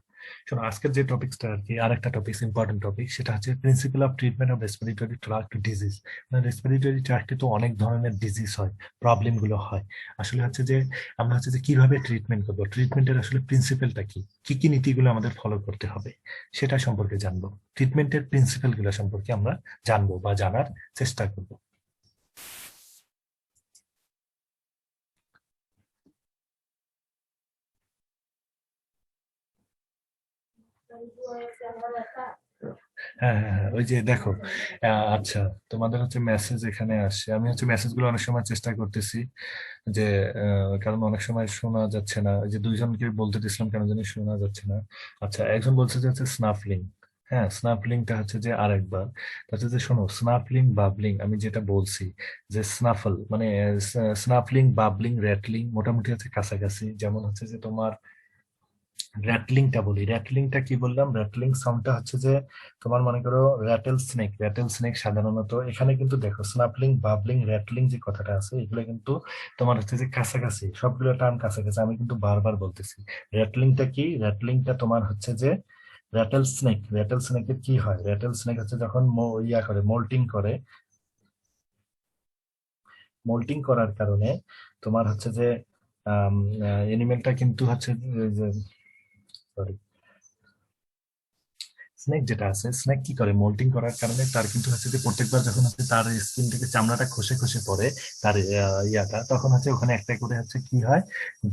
শোনো আজকের যে টপিকসটা আর কি, আর একটা টপিক, ইম্পর্টেন্ট টপিক, সেটা হচ্ছে principal of treatment of respiratory tract disease. মানে রেসপিরেটরি ট্রাক্টে তো অনেক ধরনের ডিজিজ হয়, প্রবলেম গুলো হয়। আসলে হচ্ছে যে আমরা হচ্ছে যে কিভাবে ট্রিটমেন্ট করবো, ট্রিটমেন্টের আসলে প্রিন্সিপালটা কি, কি কি নীতিগুলো আমাদের ফলো করতে হবে সেটা সম্পর্কে জানবো। ট্রিটমেন্টের প্রিন্সিপাল গুলো সম্পর্কে আমরা জানবো বা জানার চেষ্টা করবো। হ্যাঁ হ্যাঁ হ্যাঁ, ওই যে দেখো, আচ্ছা, তোমাদের হচ্ছে মেসেজ এখানে আসছে, আমি হচ্ছে মেসেজ গুলো অনেক সময় চেষ্টা করতেছি যে কারণ অনেক সময় শোনা যাচ্ছে না, ওই যে দুইজনকে বলতে দিছিলাম কেন জানি শোনা যাচ্ছে না। আচ্ছা, একজন বলছে যে হচ্ছে স্নাফলিং। হ্যাঁ, স্নাফলিংটা হচ্ছে যে আরেকবার, হচ্ছে যে শোনো, স্নাফলিং বাবলিং আমি যেটা বলছি, যে স্নাফল মানে স্নাফলিং বাবলিং র্যাটলিং মোটামুটি হচ্ছে কাছাকাছি। যেমন হচ্ছে যে তোমার র্যাটলিংটা বলি, র্যাটলিংটা কি বললাম, র্যাটলিং সাউন্ডটা হচ্ছে যে তোমার মনে করো র্যাটেল স্নেক, র্যাটেল স্নেক সাধারণত এখানে কিন্তু দেখো স্নাপলিং বাবলিং র্যাটলিং যে কথাটা আছে এগুলো কিন্তু তোমার হচ্ছে যে কাছাকাছি, সবগুলো টার্ম কাছাকাছি, আমি কিন্তু বারবার বলতেছি। র্যাটলিংটা কি, র্যাটলিংটা তোমার হচ্ছে যে র্যাটেল স্নেক, র্যাটেল স্নেকের কি হয়, র্যাটেল স্নেক হচ্ছে যখন ইয়া করে মোল্টিং করে, মোল্টিং করার কারণে তোমার হচ্ছে যে এনিমেলটা কিন্তু হচ্ছে সরি, স্নেক যেটা আছে, স্নেক কি করে মোল্টিং করার কারণে তার কিন্তু হচ্ছে যে প্রত্যেকবার যখন হচ্ছে তার স্কিন থেকে চামড়াটা খসে খসে পড়ে, তার ইয়াটা, তখন হচ্ছে ওখানে একটা করে হচ্ছে কি হয়,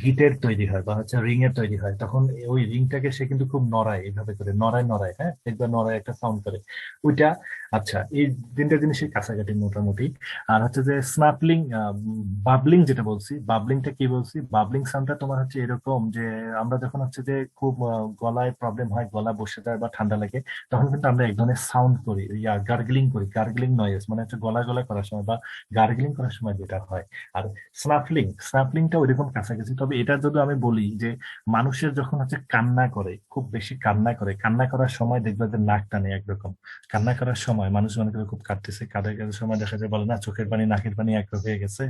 গিটের তৈরি হয় বা হচ্ছে রিং এর তৈরি হয়। তখন ওই রিংটাকে সে কিন্তু খুব নড়ায়, এইভাবে করে নড়ায় নড়ায়, হ্যাঁ একবার নড়ায় একটা সাউন্ড করে ওইটা। আচ্ছা, এই তিনটা জিনিসের কাছাকাছি মোটামুটি। আর হচ্ছে যে স্নাপলিং, বাবলিং যেটা বলছি, বাবলিংটা কি বলছি, বাবলিং সাউন্ডটা তোমার হচ্ছে এরকম যে আমরা যখন হচ্ছে যে খুব গলায় প্রবলেম হয়, গলা বসে যায় বা ঠান্ডা লাগে, তখন কিন্তু আমরা এক ধরনের সাউন্ড করি, ইয়া গার্গলিং করি, গার্গলিং নয়েজ, মানে হচ্ছে গলা গলা করার সময় বা গার্গলিং করার সময় যেটা হয়। আর স্নাফলিং, স্নাফলিংটা ওইরকম কাছাকাছি। তবে এটা যদি আমি বলি যে মানুষের যখন হচ্ছে কান্না করে, খুব বেশি কান্না করে, কান্না করার সময় দেখবে যে নাক টানে একরকম, কান্না করার সময় মানুষ মনে করে খুব কাঁদতেছে, কাঁদার সময় দেখা যায় বলে না চোখের পানি নাকের পানি এক হয়ে গেছে।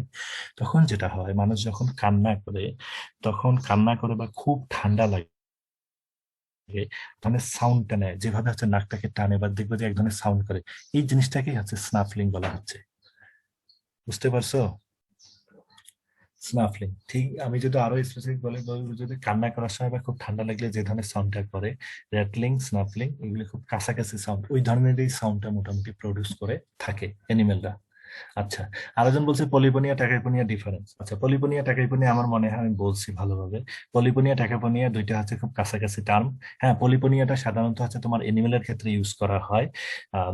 তখন যেটা হয়, মানুষ যখন কান্না করে, তখন কান্না করে বা খুব ঠান্ডা লাগে, ধরনের সাউন্ডটা নেয়, যেভাবে হচ্ছে নাকটাকে টানে বা দেখবে যে এক ধরনের সাউন্ড করে, এই জিনিসটাকেই হচ্ছে স্নাফলিং বলা হচ্ছে। বুঝতে পারছো? স্নাফলিং ঠিক, আমি যদি আরো স্পেসিফিক বলে বলবো, যদি কান্না করার সময় বা খুব ঠান্ডা লাগলে যে ধরনের সাউন্ডটা করে, র্যাটলিং, স্নাফলিং, এগুলি খুব কাছাকাছি সাউন্ড, ওই ধরনের এই সাউন্ডটা মোটামুটি প্রডিউস করে থাকে এনিমেলরা। আচ্ছা, আরেকজন বলছে পলিপোনিয়া টাইকোনিয়া ডিফারেন্স। আচ্ছা, পলিপোনিয়া টাইকোনিয়া আমার মনে হয় আমি বলছি ভালোভাবে, পলিপোনিয়া টাইকোনিয়া দুইটা হচ্ছে খুব কাছাকাছি টার্ম। হ্যাঁ, পলিপোনিয়াটা সাধারণত হচ্ছে তোমার এনিমেলের ক্ষেত্রে ইউজ করা হয়।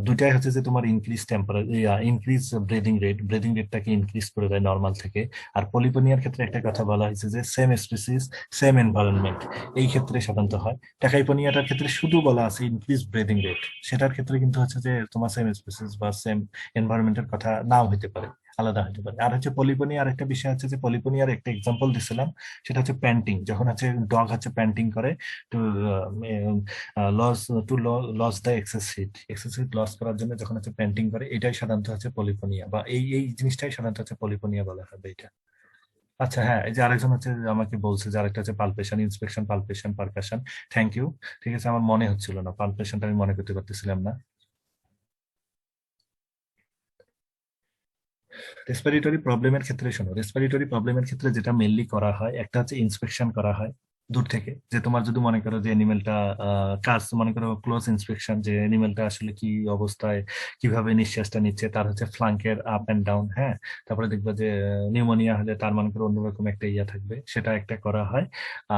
দুইটাই হচ্ছে যে তোমার increase temperature, increase breathing rate, breathing রেটটাকে ইনক্রিজ করে দেয় নর্মাল থেকে। আর পলিপোনিয়ার ক্ষেত্রে একটা কথা বলা হয়েছে যে সেম স্পিসিস সেম এনভায়রনমেন্ট, এই ক্ষেত্রে সাধারণত হয়। টাকাইপোনিয়াটার ক্ষেত্রে শুধু বলা আছে ইনক্রিজ ব্রিদিং রেট, সেটার ক্ষেত্রে কিন্তু হচ্ছে যে তোমার সেম স্পিসিস বা সেম এনভায়রনমেন্টের কথা নাও হতে পারে, আলাদা হতে পারে। আর হচ্ছে পলিপনি, আর একটা বিষয় হচ্ছে যে পলিপনিয়ার একটা এক্সাম্পল দিছিলাম, সেটা হচ্ছে প্যান্টিং, যখন হচ্ছে ডগ হচ্ছে প্যান্টিং করে to loss, to loss the excess heat, excess heat loss করার জন্য যখন হচ্ছে প্যান্টিং করে, এটাই সাধারণত হচ্ছে পলিপনিয়া, বা এই এই জিনিসটাই সাধারণত হচ্ছে পলিপনিয়া বলা হবে এটা। আচ্ছা হ্যাঁ, এই যে আরেকজন হচ্ছে আমাকে বলছে যে আরেকটা হচ্ছে palpation, inspection, palpation, percussion. Thank you. ঠিক আছে, আমার মনে হচ্ছিল না, পালপেশনটা আমি মনে করতে পারতেছিলাম না। রেসপিরেটরি প্রবলেমের ক্ষেত্রে শোনো, রেসপিরেটরি প্রবলেমের ক্ষেত্রে যেটা মেনলি করা হয়, একটা হচ্ছে ইন্সপেকশন করা হয়, দূর থেকে, যে তোমার যদি মনে করো যে অ্যানিমেলটা কাজ, মনে করো ক্লোজ ইন্সপেকশন, যে অ্যানিমেলটা আসলে কি অবস্থায়, কিভাবে নিঃশ্বাসটা নিচ্ছে, তার হচ্ছে ফ্লাঙ্কের আপ এন্ড ডাউন, হ্যাঁ, তারপরে দেখবা যে নিউমোনিয়া হলে তার মনে করো অন্যরকম একটা ইয়া থাকবে, সেটা একটা করা হয়।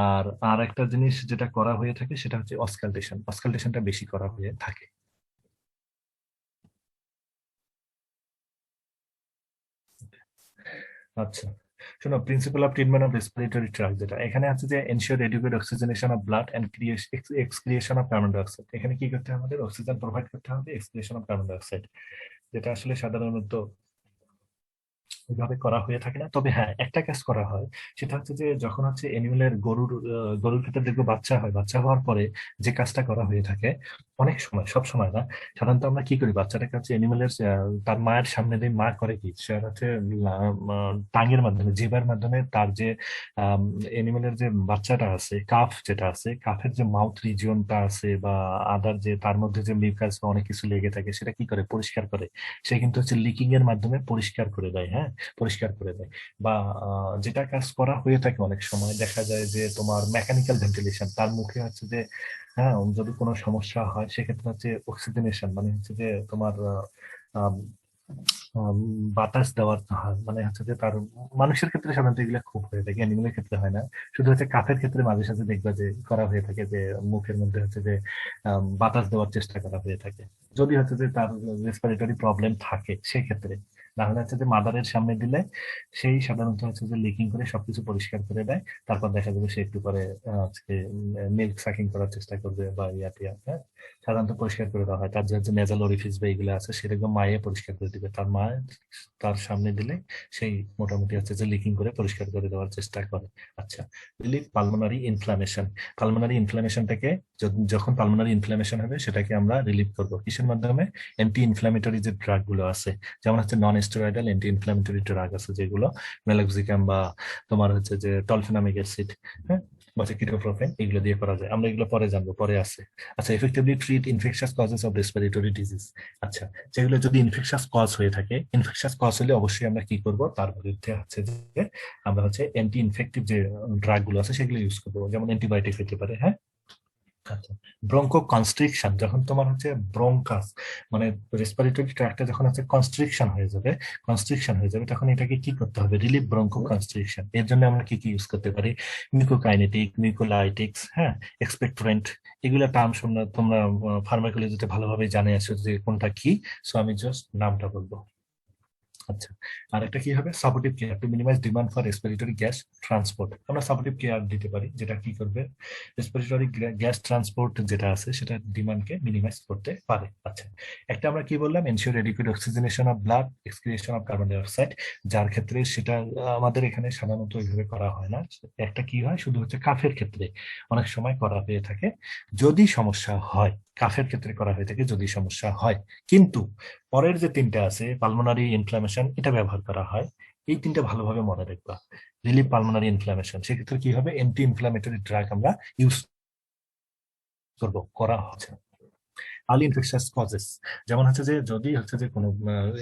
আর আর একটা জিনিস যেটা করা হয়ে থাকে সেটা হচ্ছে অসকালটেশন, অসকালটেশনটা বেশি করা হয়ে থাকে। আচ্ছা, শোনো, principle of treatment of respiratory tract, যেটা এখানে আছে যে ensure adequate oxygenation of blood and excretion of carbon dioxide. এখানে কি করতে হবে? আমাদের অক্সিজেন প্রোভাইড করতে হবে, এক্সক্রিয়েশন অফ কার্বন ডাইঅক্সাইড, যেটা আসলে সাধারণত ওইভাবে করা হয়ে থাকে না। তবে হ্যাঁ, একটা কাজ করা হয়, সেটা হচ্ছে যে যখন হচ্ছে এনিমেলের গরুর ক্ষেত্রে দেখবো বাচ্চা হয়, বাচ্চা হওয়ার পরে যে কাজটা করা হয়ে থাকে অনেক সময়, সব সময় না, সাধারণত আমরা কি করি, বাচ্চাটাকে হচ্ছে এনিমেলের তার মায়ের সামনে দিয়ে মা করে কি, সে হচ্ছে টাঙের মাধ্যমে, জিভার মাধ্যমে তার যে এনিমেলের যে বাচ্চাটা আছে, কাফ যেটা আছে, কাফের যে মাউথ রিজিয়নটা আছে বা আদার যে তার মধ্যে যে মিউকাস বা অনেক কিছু লেগে থাকে, সেটা কি করে, পরিষ্কার করে। সে কিন্তু হচ্ছে লিকিং এর মাধ্যমে পরিষ্কার করে দেয়, হ্যাঁ, পরিষ্কার করে দেয়। বা যেটা কাজ করা হয়ে থাকে অনেক সময় দেখা যায় যে তোমার মেকানিক্যাল ভেন্টিলেশন, তার মুখে হচ্ছে যে, হ্যাঁ, যদি কোনো সমস্যা হয় সেক্ষেত্রে হচ্ছে অক্সিজেনেশন, মানে হচ্ছে যে তোমার আম, আম, বাতাস দেওয়ার হয়, মানে হচ্ছে যে তার, মানুষের ক্ষেত্রে সাধারণত এগুলো খুব হয়ে থাকে, অ্যানিমেলের ক্ষেত্রে হয় না। শুধু হচ্ছে কাফের ক্ষেত্রে মাঝে সাঝে দেখবা যে করা হয়ে থাকে, যে মুখের মধ্যে হচ্ছে যে বাতাস দেওয়ার চেষ্টা করা হয়ে থাকে, যদি হচ্ছে যে তার রেসপিরেটরি প্রবলেম থাকে সেক্ষেত্রে। না হলে হচ্ছে যে মাদারের সামনে দিলে সেই সাধারণত হচ্ছে যে লিকিং করে সবকিছু পরিষ্কার করে দেয়। তারপর দেখা যাবে সে একটু পরে আজকে মিল্ক সাকিং করার চেষ্টা করবে বা ইয়া টিয়া, হ্যাঁ, সাধারণত পরিষ্কার করে দেওয়া হয়। তার যে হচ্ছে নেজাল অরিফিস বা এগুলো আছে সেটা একদম মায়ে পরিষ্কার করে দিবে, তার মা তার সামনে দিলে সেই মোটামুটি হচ্ছে যে লিকিং করে পরিষ্কার করে দেওয়ার চেষ্টা করে। আচ্ছা, রিলিফ পালমোনারি ইনফ্লামেশন, পালমোনারি ইনফ্লামেশনটাকে, যখন পালমোনারি ইনফ্লামেশন হবে সেটাকে আমরা রিলিভ করব কিসের মাধ্যমে? অ্যান্টি ইনফ্লামেটরি যে ড্রাগ গুলো আছে, যেমন হচ্ছে non steroidal anti inflammatory drug আছে যেগুলো, মেলক্সিকাম বা তোমার হচ্ছে যে টলফেনামিক অ্যাসিড, হ্যাঁ, বা কিটোপ্রোফেন, এগুলো দিয়ে করা যায়। আমরা এগুলো পরে জানবো, পরে আছে। আচ্ছা, effectively treat infectious causes of respiratory disease. আচ্ছা, যেগুলো যদি ইনফেকশাস কজ হয়ে থাকে, ইনফেকশাস কজ হলে অবশ্যই আমরা কি করব, তার বিরুদ্ধে হচ্ছে যে আমরা হচ্ছে অ্যান্টি ইনফেক্টিভ যে ড্রাগ গুলো আছে সেগুলো ইউজ করবো, যেমন অ্যান্টিবায়োটিক হতে পারে, হ্যাঁ। আচ্ছা, ব্রঙ্কো কনস্ট্রিকশন, যখন তোমার হচ্ছে ব্রঙ্কাস, মানে রেসপিরেটরি ট্র্যাক্টে যখন হচ্ছে কনস্ট্রিকশন হয়ে যাবে, কনস্ট্রিকশন হয়ে যাবে, তখন এটাকে কি করতে হবে? Relief broncho constriction. এর জন্য আমরা কি কি ইউজ করতে পারি? মিউকোকাইনেটিক, মিউকোলাইটিক্স, হ্যাঁ, এক্সপেক্টরেন্ট, এগুলো টার্ম তোমরা তোমরা ফার্মাকোলজিতে ভালোভাবে জানে আছো যে কোনটা কি। সো আমি জাস্ট নামটা বলবো। আচ্ছা, আর একটা কি হবে? Supportive care to minimise demand for respiratory gas transport. আমরা সাপোর্টিভ কেয়ার দিতে পারি, যেটা কি করবে, রেসপিরেটরি গ্যাস ট্রান্সপোর্ট যেটা আছে সেটা ডিমান্ডকে মিনিমাইজ করতে পারে। আচ্ছা, একটা আমরা কি বললাম, ensure adequate oxygenation of blood, excoriation of carbon dioxide, যার ক্ষেত্রে সেটা আমাদের এখানে সাধারণত ওইভাবে করা হয় না। একটা কি হয়, শুধু হচ্ছে কাফের ক্ষেত্রে অনেক সময় করা হয়ে থাকে, যদি সমস্যা হয়, কাফের ক্ষেত্রে করা হয়ে থাকে যদি সমস্যা হয়। কিন্তু পরের যে তিনটা আছে, পালমোনারি ইনফ্লামেশন, এটা ব্যবহার করা হয়। এই তিনটা ভালোভাবে মনে রাখবা। রিলিফ পালমোনারি ইনফ্লামেশন, সেক্ষেত্রে কি হবে, অ্যান্টি ইনফ্লামেটরি ড্রাগ আমরা ইউজ করবো, করা হচ্ছে। আর্লি ইনফেকশাস কজেস, যেমন হচ্ছে যে যদি হচ্ছে যে কোনো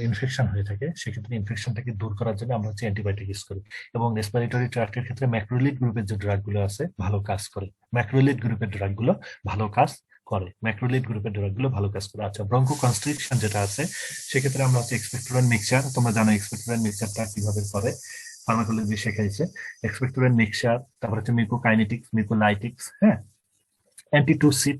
ইনফেকশন হয়ে থাকে, সেক্ষেত্রে ইনফেকশনটাকে দূর করার জন্য আমরা হচ্ছে অ্যান্টিবায়োটিক ইউজ করি। এবং রেসপিরেটরি ট্র্যাক্টের ক্ষেত্রে ম্যাক্রোলিড গ্রুপের যে ড্রাগ গুলো আছে ভালো কাজ করে, ম্যাক্রোলিড গ্রুপের ড্রাগ গুলো ভালো কাজ করে, ম্যাক্রোলিড গ্রুপের ড্রাগ গুলো ভালো কাজ করে। আচ্ছা, ব্রঙ্কো কনস্ট্রিকশন যেটা আছে, সেক্ষেত্রে আমরা হচ্ছে এক্সপেক্টোরেন্ট মিক্সচার, তোমরা জানো এক্সপেক্টোরেন্ট মিক্সচারটা কিভাবে করে, ফার্মাকোলজি শেখাইছে। এক্সপেক্টোরেন্ট মিক্সচার, তারপর হচ্ছে মিউকোকাইনেটিক্স, মিউকোলাইটিক্স, হ্যাঁ, অ্যান্টিটুসিপ,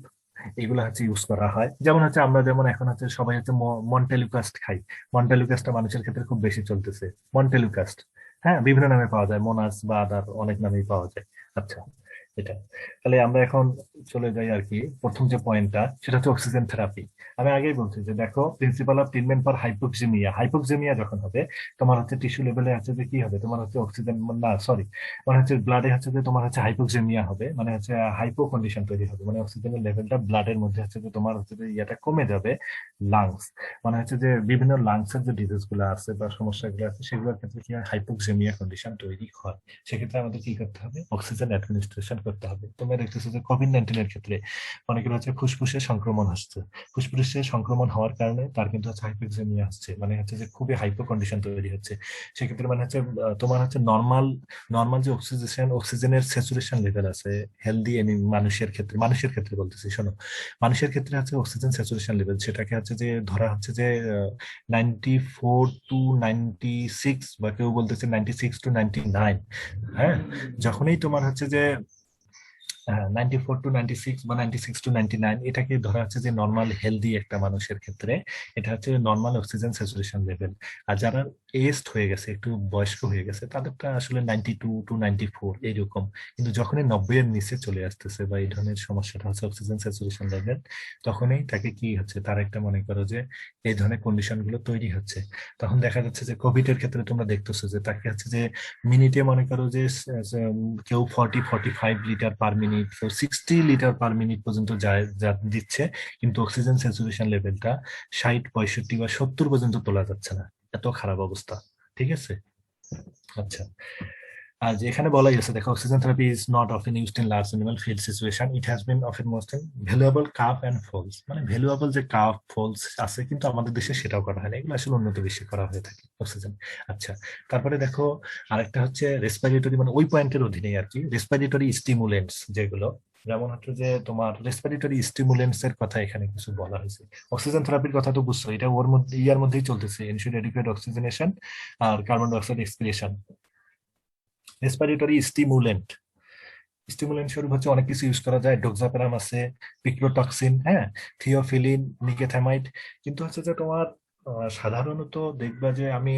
এগুলো হচ্ছে ইউজ করা হয়। যেমন হচ্ছে আমরা যেমন এখন হচ্ছে সবাই হচ্ছে মন্টেলুকাস্ট খাই, মন্টেলুকাস্টটা মানুষের ক্ষেত্রে খুব বেশি চলতেছে, মন্টেলুকাস্ট, হ্যাঁ, বিভিন্ন নামে পাওয়া যায়, মোনাস বা আদার অনেক নামেই পাওয়া যায়। আচ্ছা, এটা, তাহলে আমরা এখন চলে যাই আর কি, প্রথম যে পয়েন্টটা সেটা হচ্ছে অক্সিজেন থেরাপি। আমি আগেই বলছি যে দেখো, প্রিন্সিপাল অফ ট্রিটমেন্ট ফর হাইপোক্সিমিয়া, হাইপোক্সিমিয়া যখন হবে, তোমার হচ্ছে টিস্যু লেভেলে হচ্ছে যে কি হবে, তোমার হচ্ছে অক্সিজেন, না সরি, মানে হচ্ছে ব্লাডে হচ্ছে যে তোমার হচ্ছে হাইপোক্সিমিয়া হবে, মানে হচ্ছে হাইপো কন্ডিশন তৈরি হবে, মানে অক্সিজেনের লেভেলটা ব্লাডের মধ্যে হচ্ছে যে তোমার হচ্ছে যে ইয়াটা কমে যাবে। লাংস, মানে হচ্ছে যে বিভিন্ন লাংসের যে ডিজিজ গুলো আছে বা সমস্যাগুলো আছে সেগুলোর ক্ষেত্রে কি হয়, হাইপোক্সিমিয়া কন্ডিশন তৈরি হয়। সেক্ষেত্রে আমাদের কি করতে হবে, অক্সিজেন অ্যাডমিনিস্ট্রেশন করতে হবে। তোমরা দেখতেছো যে কোভিড-19 এর ক্ষেত্রে অনেকের হচ্ছে ফুসফুসে সংক্রমণ হচ্ছে, ফুসফুসে সংক্রমণ হওয়ার কারণে তার কিন্তু হচ্ছে হাইপোক্সিমিয়া আসছে, মানে হচ্ছে যে খুবই হাইপো কন্ডিশন তৈরি হচ্ছে। সেক্ষেত্রে মানে হচ্ছে তোমার হচ্ছে নর্মাল নর্মাল যে অক্সিজেনের স্যাচুরেশন লেভেল আছে হেলদি মানুষের ক্ষেত্রে বলতেছি, শোনো, মানুষের ক্ষেত্রে হচ্ছে অক্সিজেন স্যাচুরেশন লেভেল, সেটাকে হচ্ছে যে ধরা হচ্ছে যে 94 to 96, বা কেউ বলতেছে 96 to 99। হ্যাঁ, যখনই তোমার হচ্ছে যে 94 to 96 বা 96 to 99, এটাকে ধরা হচ্ছে যে নর্মাল হেলদি একটা মানুষের ক্ষেত্রে এটা হচ্ছে নর্মাল অক্সিজেন স্যাচুরেশন লেভেল। আর যারা এজড হয়ে গেছে, একটু বয়স্ক হয়ে গেছে, তাদেরটা আসলে 92 to 94 এইরকম। কিন্তু যখনই 90 এর নিচে চলে আসতেছে বা এই ধরনের সমস্যাটা হচ্ছে অক্সিজেন স্যাচুরেশন লেভেল, তখনই তাকে কি হচ্ছে, তার একটা মনে করো যে এই ধরনের কন্ডিশন গুলো তৈরি হচ্ছে। তখন দেখা যাচ্ছে যে কোভিড এর ক্ষেত্রে তোমরা দেখতেছো যে তাকে হচ্ছে যে মিনিটে মনে করো যে কেউ 40-45 লিটার পার মিনিট, কেউ 60 লিটার পার মিনিট পর্যন্ত দিচ্ছে, কিন্তু অক্সিজেন স্যাচুরেশন লেভেলটা 60, 65 বা 70 পর্যন্ত তোলা যাচ্ছে না। এত খারাপ অবস্থা। ঠিক আছে। আচ্ছা, আর যে এখানে বলাই আছে দেখো, oxygen therapy is not often used in large animal field situation, it has been often most in valuable calf and foals. মানে ভ্যালুয়েবল যে কাফ ফলস আছে, কিন্তু আমাদের দেশে সেটাও করা হয় না, এগুলো আসলে উন্নত বিশ্বে করা হয়ে থাকে অক্সিজেন। আচ্ছা, তারপরে দেখো আরেকটা হচ্ছে রেসপিরেটরি, মানে ওই পয়েন্টের অধীনে আর কি, রেসপিরেটরি স্টিমুলেন্টস যেগুলো, যেমন হচ্ছে যে তোমার রেসপিরেটরি স্টিমুলেন্টস এর কথা এখানে কিছু বলা হয়েছে। অক্সিজেন থেরাপির কথা তো বুঝছো, এটা ওর মধ্যে ইয়ার মধ্যেই চলতেছে, এনশিওর এডিকুয়েট অক্সিজেনেশন আর carbon dioxide expiration. Respiratory stimulant, stimulant স্বরূপ হচ্ছে অনেক কিছু ইউজ করা যায়, ডোক্সাপ্যারাম আছে, পিক্লোটক্সিন, হ্যাঁ, থিওফিলিন, নিকেথামাইড। কিন্তু হচ্ছে যে তোমার সাধারণত দেখবা যে আমি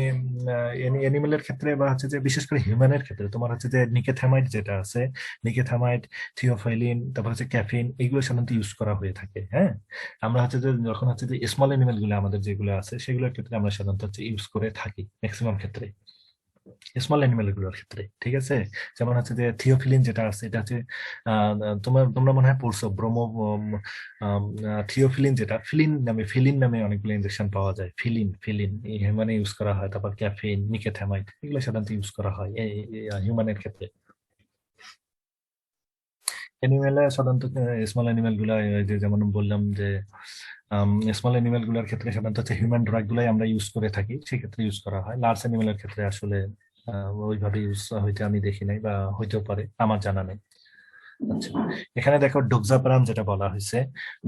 এনিমেলের ক্ষেত্রে বা হচ্ছে যে বিশেষ করে হিউম্যানের ক্ষেত্রে তোমার হচ্ছে যে নিকেথামাইড যেটা আছে, নিকেথামাইড, থিওফাইলিন, তারপর হচ্ছে ক্যাফিন, এগুলো সাধারণত ইউজ করা হয়ে থাকে। হ্যাঁ, আমরা হচ্ছে যে যখন হচ্ছে যে স্মল এনিমেল গুলো আমাদের যেগুলো আছে সেগুলোর ক্ষেত্রে আমরা সাধারণত হচ্ছে ইউজ করে থাকি ম্যাক্সিমাম ক্ষেত্রে, স্মল অ্যানিমেল গুলোর ক্ষেত্রে। ঠিক আছে। যেমন হচ্ছে যে থিওফিলিন যেটা আছে, এটা হচ্ছে তোমরা মনে হয় পড়ছো ব্রোমো থিওফিলিন, যেটা ফিলিন নামে অনেকগুলো ইনজেকশন পাওয়া যায়, ফিলিন ফিলিন এই হিউম্যানে ইউজ করা হয়। তারপর ক্যাফিন, নিকেথামাইড, এগুলো সাধারণত ইউজ করা হয় হিউম্যানের ক্ষেত্রে। অ্যানিমেলে সাধারণত স্মল অ্যানিমেল গুলা যে যেমন বললাম যে স্মল অ্যানিমেল গুলার ক্ষেত্রে সাধারণত হচ্ছে হিউম্যান ড্রাগ গুলাই আমরা ইউজ করে থাকি, সেক্ষেত্রে ইউজ করা হয়। লার্জ অ্যানিমেলের ক্ষেত্রে আসলে ওইভাবে ইউজ হইতে আমি দেখি নাই, বা হইতেও পারে, আমার জানা নেই। আচ্ছা, এখানে দেখো ডোক্সাপ্রাম যেটা বলা হয়েছে,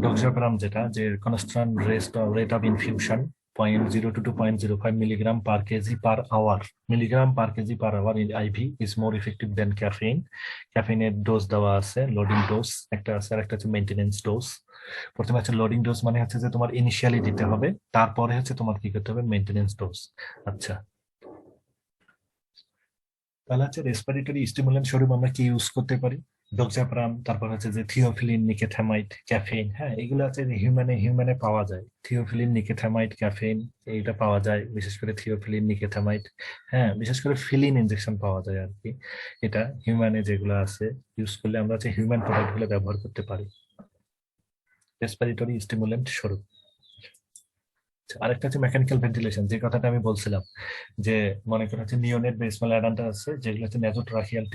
ডোক্সাপ্রাম যেটা যে constant rate of infusion 0.02 to 0.05 milligram per KG per hour, milligram per KG per hour in IV is more effective than caffeine. ক্যাফিনের ডোজ দেওয়া আছে, লোডিং ডোজ একটা আছে, আর একটা হচ্ছে মেইনটেনেন্স ডোজ। প্রথমে হচ্ছে লোডিং ডোজ, মানে হচ্ছে যে তোমার ইনিশিয়ালি দিতে হবে, তারপরে হচ্ছে তোমার কি করতে হবে, মেইনটেনেন্স ডোজ। আচ্ছা, তাহলে হচ্ছে রেসপিরেটরি স্টিমুলেন্ট স্বরূপ আমরা কি ইউজ করতে পারি, ডোক্সাপ্রাম, তারপর হচ্ছে যে থিওফিলিন, নিকেথামাইড, ক্যাফেইন। হ্যাঁ, এগুলো আছে যে হিউম্যানে পাওয়া যায়, থিওফিলিন, নিকেথামাইড, ক্যাফেইন, এইটা পাওয়া যায়, বিশেষ করে থিওফিলিন, নিকেথামাইড। হ্যাঁ, বিশেষ করে ফিলিন ইনজেকশন পাওয়া যায় আর কি। এটা হিউম্যানে যেগুলো আছে ইউজ করলে আমরা হচ্ছে হিউম্যান প্রোডাক্ট গুলো ব্যবহার করতে পারি রেসপিরেটরি স্টিমুলেন্ট স্বরূপ। আরেকটা হচ্ছে মেকানিক্যাল ভেন্টিলেশন, যে কথাটা আমি বলছিলাম, যে মনে করা হচ্ছে নিওনেট বা স্মল অ্যাডাল্ট আছে যেগুলো হচ্ছে নেজোট্রাকিয়াল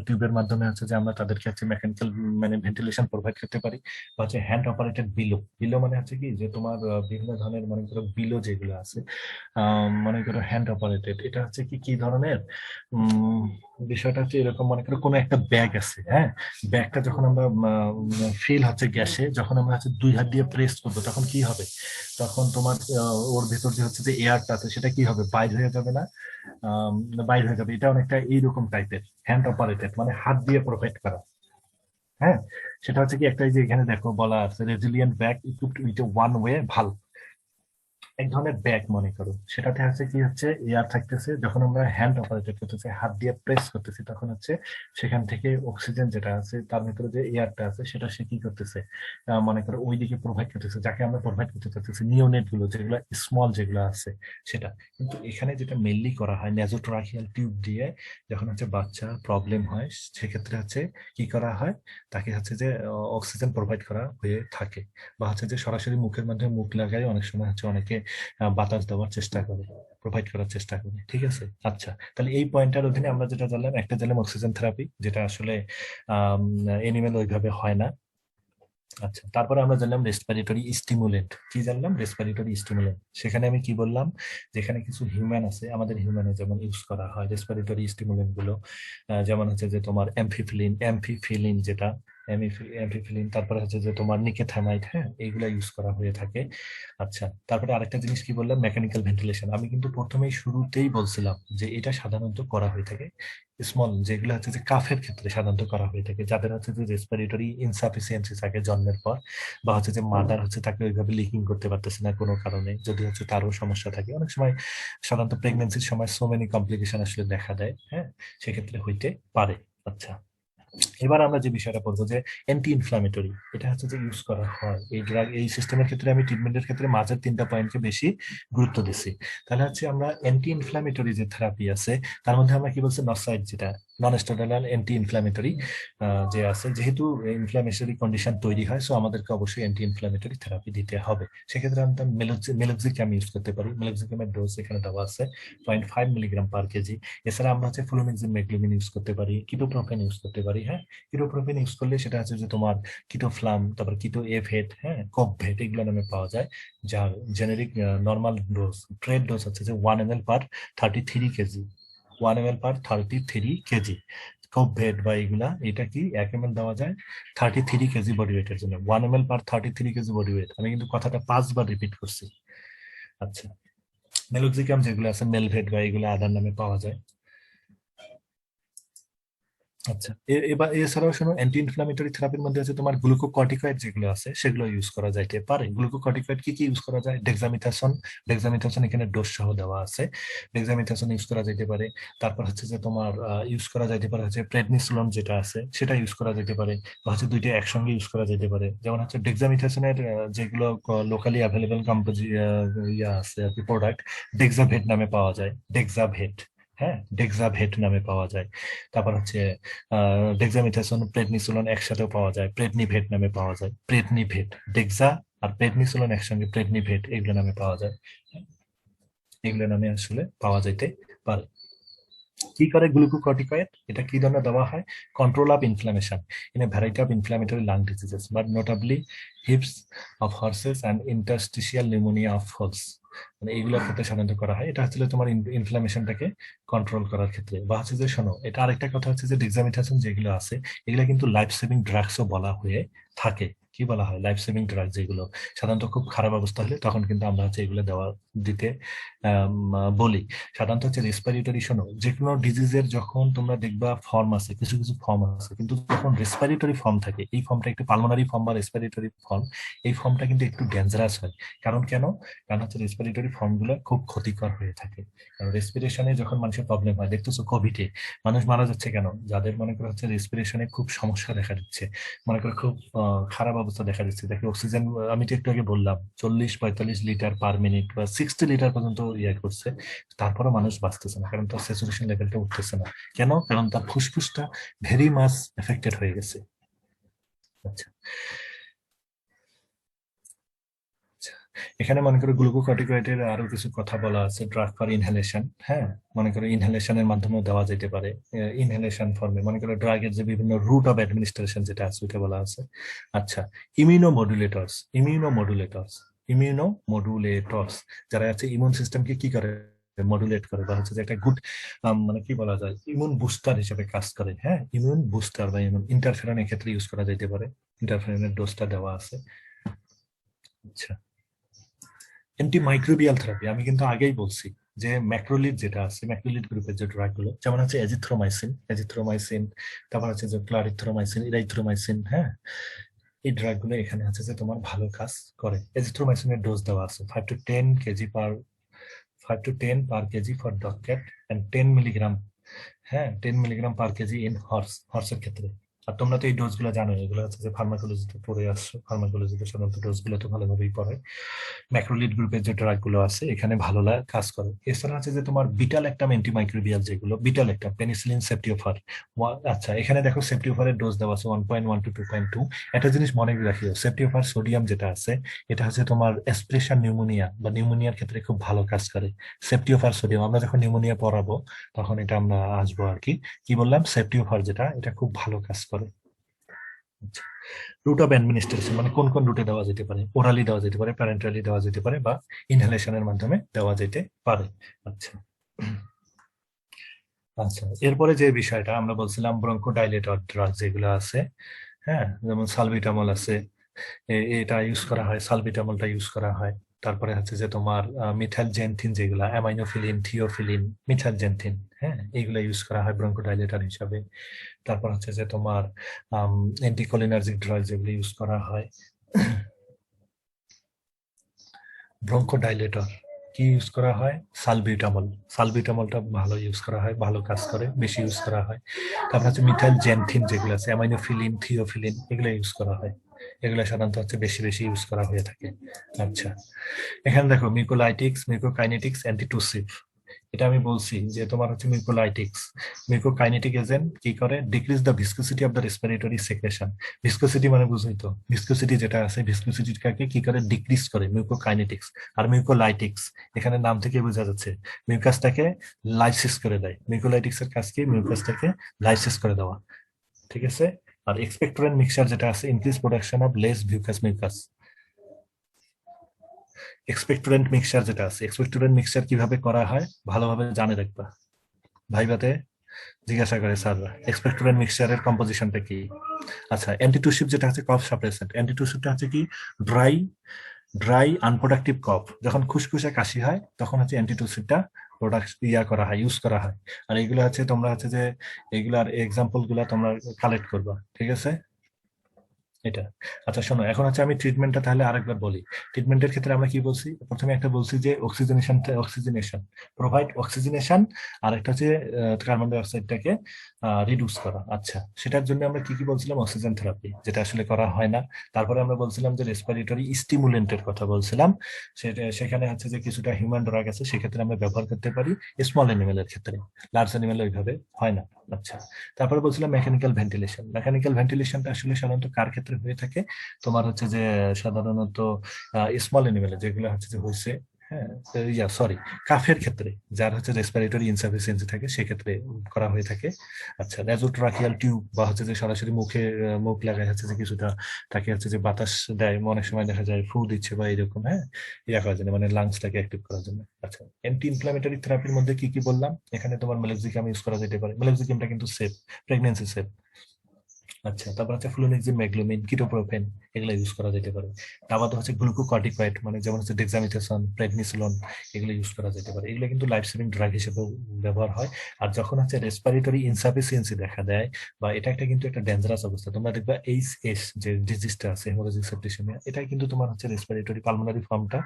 টিউবের মাধ্যমে হচ্ছে যে আমরা তাদেরকে হচ্ছে মেকানিক্যাল মানে ভেন্টিলেশন প্রোভাইড করতে পারি। বা হচ্ছে হ্যান্ড অপারেটেড বিলো, বিলো মানে হচ্ছে কি যে তোমার বিভিন্ন ধরনের মনে করো বিলো যেগুলো আছে, মনে করো হ্যান্ড অপারেটেড, এটা হচ্ছে কি কি ধরনের উম বিষয়টা হচ্ছে এরকম, মনে করো কোনো একটা ব্যাগ আছে, হ্যাঁ, ব্যাগটা যখন আমরা ফিল হচ্ছে গ্যাসে, যখন আমরা হচ্ছে 2 হাত দিয়ে প্রেস করবো, তখন কি হবে, তখন তোমার ওর ভেতর যে হচ্ছে যে এয়ারটা আছে সেটা কি হবে, বাইর হয়ে যাবে না, বাইর হয়ে যাবে। এটা অনেকটা এইরকম টাইপের হ্যান্ড অপারেটেড, মানে হাত দিয়ে প্রোভাইড করা। হ্যাঁ, সেটা হচ্ছে কি একটা, এই যে এখানে দেখো বলা আছে resilient bag equipped with one way valve, এক ধরনের ব্যাগ মনে করো, সেটাতে হচ্ছে কি হচ্ছে এয়ার থাকতেছে, যখন আমরা হ্যান্ড অপারেটেড করতেছি, হাত দিয়ে প্রেস করতেছি, তখন হচ্ছে সেখান থেকে অক্সিজেন যেটা আছে তার ভিতরে যে এয়ারটা আছে সেটা সে কি করতেছে, মনে করো ওইদিকে প্রোভাইড করতেছে, যাকে আমরা প্রোভাইড করতে চাচ্ছি নিওনেট গুলো যেগুলো স্মল যেগুলো আছে সেটা। কিন্তু এখানে যেটা মেনলি করা হয় নেজোট্রাকিয়াল টিউব দিয়ে, যখন হচ্ছে বাচ্চা প্রবলেম হয় সেক্ষেত্রে হচ্ছে কি করা হয়, তাকে হচ্ছে যে অক্সিজেন প্রোভাইড করা হয়ে থাকে। বা হচ্ছে যে সরাসরি মুখের মাধ্যমে মুখ লাগাই অনেক সময় হচ্ছে অনেকে বাতাস দেওয়ার চেষ্টা করে, প্রোভাইড করার চেষ্টা করে। ঠিক আছে, আচ্ছা, তাহলে এই পয়েন্টের অধীনে আমরা যেটা জানলাম, একটা জানলাম অক্সিজেন থেরাপি, যেটা আসলে এনিমেল ওইভাবে হয় না। আচ্ছা, তারপরে আমরা জানলাম রেসপিরেটরি স্টিমুলেন্ট। কি জানলাম? Respiratory stimulant. সেখানে আমি কি বললাম, যেখানে কিছু হিউম্যান আছে, আমাদের হিউম্যানে যেমন ইউজ করা হয় রেসপিরেটরি স্টিমুলেন্ট গুলো, যেমন হচ্ছে যে তোমার এমফিফিলিন যেটা, এমফিফিলিন, তারপরে হচ্ছে যে তোমার নিকেথামাইড, হ্যাঁ, এইগুলা ইউজ করা হয়ে থাকে। আচ্ছা, তারপরে আরেকটা জিনিস কি বললাম, মেকানিক্যাল ভেন্টিলেশন। আমি কিন্তু প্রথমেই শুরুতেই বলছিলাম যে এটা সাধারণত করা হয়ে থাকে স্মল, যেগুলো হচ্ছে যে কাফের ক্ষেত্রে সাধারণত করা হয়ে থাকে, যাদের হচ্ছে যে রেসপিরেটরি ইনসাফিসিয়েন্সি থাকে জন্মের পর, বা হচ্ছে যে মাদার হচ্ছে তাকে ওইভাবে লিকিং করতে পারতেছে না কোনো কারণে, যদি হচ্ছে তারও সমস্যা থাকে। অনেক সময় সাধারণত প্রেগনেন্সির সময় সো মেনি কমপ্লিকেশন আসলে দেখা দেয়, হ্যাঁ, সেক্ষেত্রে হইতে পারে। আচ্ছা, এবার আমরা যে বিষয়টা বলবো যে অ্যান্টি ইনফ্লামেটরি, এটা হচ্ছে যে ইউজ করা হয় এই ড্রাগ, এই সিস্টেমের ক্ষেত্রে আমি ট্রিটমেন্টের ক্ষেত্রে মাঝের 3টা পয়েন্টকে বেশি গুরুত্ব দিচ্ছি। তাহলে হচ্ছে আমরা অ্যান্টি ইনফ্লামেটরি যে থেরাপি আছে, তার মধ্যে আমরা কি বলছি, নসাইড, যেটা নন স্টেরয়েডাল অ্যান্টি ইনফ্লামেটরি যে আছে, যেহেতু ইনফ্লামেটরি কন্ডিশন তৈরি হয়, সো আমাদেরকে অবশ্যই অ্যান্টি ইনফ্লামেটরি থেরাপি দিতে হবে। সেক্ষেত্রে আমরা মেলোক্সিকাম ইউজ করতে পারি। মেলোক্সিকামের ডোজ এখানে দেওয়া আছে 0.5 মিলিগ্রাম পার কেজি। এছাড়া আমরা হচ্ছে ফ্লুমিনজিন মেগলোমিন ইউজ করতে পারি, কিটোপ্রোফেন ইউজ করতে পারি। হ্যাঁ, কিটোপ্রোফেন ইউজ করলে সেটা হচ্ছে যে তোমার কিটোফ্লাম, তারপর কিটো এভেট, হ্যাঁ, কপভেট, এগুলো নামে পাওয়া যায়। যার generic normal dose, trade dose হচ্ছে যে 1 ml পার 33 কেজি, 1 ml পার 33 কেজি। কপভেট বা এগুলা, এটা কি 1 ml দেওয়া যায় 33 কেজি বডি ওয়েটের জন্য। 1 ml পার 33 কেজি বডি ওয়েট, আমি কিন্তু কথাটা 5 বার রিপিট করছি। আচ্ছা, মেলোক্সিকাম যেগুলো আছে, মেলভেট বা এগুলো আদার নামে পাওয়া যায়। আচ্ছা, এবার এছাড়াও শোনো, অ্যান্টি ইনফ্লামেটরি থেরাপির মধ্যে আছে তোমার গ্লুকোকর্টিকয়েড যেগুলো আছে, সেগুলো ইউজ করা যাইতে পারে। গ্লুকোকর্টিকয়েড কি কি ইউজ করা যায়? ডেক্সামিথাসন, ডেক্সামিথাসন এখানে ডোজ সহ দেওয়া আছে, ডেক্সামিথাসন ইউজ করা যেতে পারে। তারপর হচ্ছে যে তোমার ইউজ করা যাইতে পারে হচ্ছে প্রেডনিসোলন যেটা আছে, সেটা ইউজ করা যেতে পারে, বা হচ্ছে দুইটা একসঙ্গে ইউজ করা যেতে পারে। যেমন হচ্ছে ডেক্সামিথাসনের যেগুলো লোকালি অ্যাভেলেবেল ইয়া আছে আর কি, প্রোডাক্ট ডেক্সাভেট নামে পাওয়া যায়, ডেক্সাভেট, হ্যাঁ, ডেক্সাভেট নামে পাওয়া যায়। তারপর হচ্ছে ডেক্সামিথাসোন, প্রেডনিসোলন একসাথেও পাওয়া যায়, প্রেডনিভেট নামে পাওয়া যায়, প্রেডনিভেট, ডেক্সা আর প্রেডনিসোলন একসঙ্গে প্রেডনিভেট, এগুলো নামে পাওয়া যায়, এগুলো নামে আসলে পাওয়া যাইতে পারে। কি করে গ্লুকোকর্টিকয়েড? এটা কি ধরনের দেওয়া হয়? Control of inflammation in a variety of inflammatory lung diseases, but notably heaves of horses and interstitial pneumonia of foals. মানে এইগুলোর ক্ষেত্রে সাধারণত করা হয়। এটা হচ্ছে তোমার ইনফ্লামেশনটাকে কন্ট্রোল করার ক্ষেত্রে। বা হচ্ছে যে শোনো, এটা আরেকটা কথা হচ্ছে যে ডেক্সামিথাসন যেগুলো আছে, এগুলো কিন্তু লাইফ সেভিং ড্রাগসও বলা হয়ে থাকে। কি বলা হয়? লাইফ সেভিং ড্রাগ, যেগুলো সাধারণত খুব খারাপ অবস্থা হলে তখন কিন্তু আমরা হচ্ছে এগুলো দিতে বলি। সাধারণত হচ্ছে রেসপিরেটরি, শোনো, যে কোনো ডিজিজের যখন তোমরা দেখবা ফর্ম আছে, কিছু কিছু ফর্ম আছে, কিন্তু যখন রেসপিরেটরি ফর্ম থাকে, এই ফর্মটা একটু পালমোনারি ফর্ম বা রেসপিরেটরি ফর্ম, এই ফর্মটা কিন্তু একটু ডেঞ্জারাস হয়। কারণ কেন? কারণ হচ্ছে রেসপিরেটরি ফর্ম গুলো খুব ক্ষতিকর হয়ে থাকে। কারণ রেসপিরেশনে যখন মানুষের প্রবলেম হয়, দেখতেছো কোভিডে মানুষ মারা যাচ্ছে কেন? যাদের মনে করো হচ্ছে রেসপিরেশনে খুব সমস্যা দেখা দিচ্ছে, মনে করো খুব খারাপ অবস্থা দেখা দিচ্ছে, দেখে অক্সিজেন, আমি তো একটু আগে বললাম 40-45 লিটার পার মিনিট বা 60 লিটার পর্যন্ত ইয়ে করছে, তারপরে মানুষ বাঁচতেছে না, কারণ তার স্যাচুরেশন লেভেলটা উঠতেছে না। কেন? কারণ তার ফুসফুসটা ভেরি মাচ এফেক্টেড হয়ে গেছে। আচ্ছা, আচ্ছা, এখানে মনে করো গ্লুকোকর্টিকয়েডের আরো কিছু কথা বলা আছে, ড্রাগ ফর ইনহেলেশন, হ্যাঁ, মনে করো ইনহেলেশনের মাধ্যমে দেওয়া যেতে পারে। ইনহেলেশন ফর্মে মনে করো ড্রাগের যে বিভিন্ন রুট অফ অ্যাডমিনিস্ট্রেশন যেটা আছে, ওইটা বলা আছে। আচ্ছা, ইমিউনোমডুলেটরস, ইমিউনোমডুলেটরস, ইমিউনোমডুলেটরস, যারা আছে ইমিউন সিস্টেমকে কি করে, মডুলেট করে, বা হচ্ছে যে একটা গুড, মানে কি বলা যায়, ইমিউন বুস্টার হিসেবে কাজ করে। হ্যাঁ, ইমিউন বুস্টার বা ইমিউন ইন্টারফেরন এক্ষেত্রে ইউজ করা যেতে পারে। ইন্টারফেরনের ডোজটা দেওয়া আছে। আচ্ছা, অ্যান্টিমাইক্রোবিয়াল থেরাপি, আমি কিন্তু আগেই বলছি যে ম্যাক্রোলিড যেটা আছে, ম্যাক্রোলিড গ্রুপের যে ড্রাগ গুলো, যেমন হচ্ছে এজিথ্রোমাইসিন, তারপর হচ্ছে যে ক্লারিথ্রোমাইসিন, ইরাইথ্রোমাইসিন, হ্যাঁ, এই ড্রাগ গুলো এখানে আছে যে তোমার ভালো কাজ করে। এজিথ্রোমাইসিনের ডোজ দেওয়া আছে 5 to 10 per KG for dog cat, and 10 milligram, হ্যাঁ, 10 মিলিগ্রাম পার কেজি ইন হর্সের ক্ষেত্রে। আর তোমরা তো এই ডোজ গুলো জানো, এগুলো হচ্ছে যে ফার্মাকোলজিতে পড়ে আসছো, ফার্মাকোলজিতে সাধারণত ডোজ গুলো তো ভালোভাবেই পড়ে। ম্যাক্রোলিড গ্রুপের যে ড্রাগ গুলো আছে এখানে ভালো কাজ করে। এছাড়া আছে যে তোমার বিটাল একটা অ্যান্টিমাইক্রোবিয়াল, যেগুলো বিটাল একটা পেনিসিলিন, সেপ্টিওফার। আচ্ছা, এখানে দেখো সেপ্টিওফারের ডোজ দেওয়া আছে 1.1 টু 2.2। একটা জিনিস মনে রাখিও, সেপ্টিওফার সোডিয়াম যেটা আছে এটা হচ্ছে তোমার এসপ্রেশন নিউমোনিয়া বা নিউমোনিয়ার ক্ষেত্রে খুব ভালো কাজ করে। সেপ্টিওফার সোডিয়াম, আমরা যখন নিউমোনিয়া পড়াবো তখন এটা আমরা আসবো আর কি। কি বললাম, সেপ্টিওফার যেটা, এটা খুব ভালো কাজ করে। রুট অফ অ্যাডমিনিস্ট্রেশন মানে কোন কোন রুটে দেওয়া যেতে পারে, ওরালি দেওয়া যেতে পারে, প্যারেন্টালি দেওয়া যেতে পারে, বা ইনহেলেশনের মাধ্যমে দেওয়া যেতে পারে। আচ্ছা। আচ্ছা, এরপরে যে বিষয়টা আমরা বলছিলাম ব্রঙ্কোডাইলেটর ড্রাগ যেগুলো আছে, হ্যাঁ, যেমন সালবিটামল আছে, এটা ইউজ করা হয়, সালবিটামলটা ইউজ করা হয়। তারপরে হচ্ছে যে তোমার মিথাইল জেনথিন, যেগুলা অ্যামাইনোফিলিন, থিওফিলিন, মিথাইল জেনথিন, হ্যাঁ, এগুলো ইউজ করা হয় ব্রঙ্কোডাইলেটর হিসাবে। তারপর হচ্ছে যে তোমার অ্যান্টিকোলিনার্জিক ড্রাগ যেগুলো ইউজ করা হয়। ব্রঙ্কোডাইলেটর কি ইউজ করা হয়? সালবিউটামল। সালবিউটামলটা ভালো ইউজ করা হয়, ভালো কাজ করে, বেশি ইউজ করা হয়। তারপর হচ্ছে মিথাইল জেনথিন যেগুলো আছে, অ্যামাইনোফিলিন, থিওফিলিন, এগুলো ইউজ করা হয়। এগুলো সাধারণত হচ্ছে বেশি বেশি ইউজ করা হয়ে থাকে। আচ্ছা, এখানে দেখো মিউকোলাইটিক্স, মিউকোকাইনেটিক্স, অ্যান্টিটুসিভ। এটা আমি বলছি যে তোমার হচ্ছে মিউকোলাইটিক্স, মিউকোকাইনেটিক এজেন্ট কি করে, decrease the viscosity of the respiratory secretion. Viscosity মানে বুঝই তো, ভিসকোসিটি যেটা আছে, ভিসকোসিটিটাকে কি করে, ডিক্রিজ করে, মিউকোকাইনেটিক্স। আর মিউকোলাইটিক্স, এখানে নাম থেকে বোঝা যাচ্ছে মিউকাসটাকে লাইসিস করে দেয়। মিউকোলাইটিক্স এর কাজ কি, মিউকাসটাকে লাইসিস করে দেওয়া। ঠিক আছে। আর এক্সপেক্টোরেন্ট মিক্সচার যেটা আছে, increase production of less viscous mucus. Expectorant mixture যেটা আছে, এক্সপেক্টোরেন্ট মিক্সচার কিভাবে করা হয় ভালোভাবে জানে রাখবা, ভাইবাতে জিজ্ঞাসা করে স্যাররা এক্সপেক্টোরেন্ট মিক্সচারের কম্পোজিশনটা কি। আচ্ছা, অ্যান্টিটুসিভ যেটা হচ্ছে কফ সাপ্রেসেন্ট। অ্যান্টিটুসিভটা হচ্ছে কি, ড্রাই ড্রাই আনপ্রোডাক্টিভ কফ, যখন খুশখুশে কাশি হয় তখন হচ্ছে অ্যান্টিটুসিভটা প্রোডাক্ট করা হয়, ইউজ করা হয়। আর এগুলো হচ্ছে তোমরা হচ্ছে যে এগুলার এক্সাম্পল গুলা তোমরা কালেক্ট করবা, ঠিক আছে। এটা। আচ্ছা শোনো, এখন হচ্ছে আমি ট্রিটমেন্টটা তাহলে আরেকবার বলি। ট্রিটমেন্টের ক্ষেত্রে আমরা কি বলছি, প্রথমে একটা বলছি যে অক্সিজেনেশন, প্রোভাইড অক্সিজেনেশন। আর একটা হচ্ছে কার্বন ডাই অক্সাইডটাকে রিডিউস করা। আচ্ছা, সেটার জন্য আমরা কি কি বলছিলাম, অক্সিজেন থেরাপি, যেটা আসলে করা হয় না। তারপরে আমরা বলছিলাম যে রেসপিরেটরি স্টিমুলেন্টের কথা বলছিলাম, সেটা সেখানে হচ্ছে যে কিছুটা হিউম্যান ড্রাগ আছে, সেক্ষেত্রে আমরা ব্যবহার করতে পারি স্মল অ্যানিমেলের ক্ষেত্রে, লার্জ অ্যানিমেল ওইভাবে হয় না। আচ্ছা, তারপরে বলছিলাম মেকানিক্যাল ভেন্টিলেশন। মেকানিক্যাল ভেন্টিলেশনটা আসলে সাধারণত কার ক্ষেত্রে হয়ে থাকে, তোমার হচ্ছে যে সাধারণত স্মল এনিমেলে, যেগুলো হচ্ছে যে হয়েছে, হ্যাঁ, সরি, কাফের ক্ষেত্রে, যার হচ্ছে রেসপিরেটরি ইনসাফিসিয়েন্সি থাকে সেক্ষেত্রে করা হয়ে থাকে। আচ্ছা, ন্যাজোট্রাকিয়াল টিউব বা হচ্ছে যে সরাসরি মুখে মুখ লাগায় হচ্ছে যে কিছুটা তাকে হচ্ছে যে বাতাস দেয়, অনেক সময় দেখা যায় ফ্লু দিচ্ছে বা এরকম, হ্যাঁ, ইয়া করার জন্য, মানে লাংসটাকে অ্যাক্টিভ করার জন্য। আচ্ছা, অ্যান্টি ইনফ্লামেটরি থেরাপির মধ্যে কি কি বললাম, এখানে তোমার মেলেক্সিকাম ইউজ করা যেতে পারে, মেলেক্সিকামটা কিন্তু সেফ, প্রেগনেন্সি সেফ। আচ্ছা, তারপর হচ্ছে ফ্লুনিক্সিন, মেগলোমিন, কিটোপ্রোফেন, এগুলো ইউজ করা যেতে পারে। তার বাদে হচ্ছে গ্লুকোকর্টিকয়েড, মানে যেমন হচ্ছে ডেক্সামিথেসন, প্রেডনিসোলন, এগুলো ইউজ করা যেতে পারে। এগুলো কিন্তু লাইফ সেভিং ড্রাগ হিসেবে ব্যবহার হয়। আর যখন হচ্ছে রেসপিরেটরি ইনসাফিসিয়েন্সি দেখা দেয়, বা এটা একটা কিন্তু একটা ডেঞ্জারাস অবস্থা, তোমরা দেখবা এইচএস যে ডিজিজটা আছে, হেমোরেজিক সেপ্টিসিমিয়া, এটা কিন্তু তোমার হচ্ছে রেসপিরেটরি পালমোনারি ফর্মটা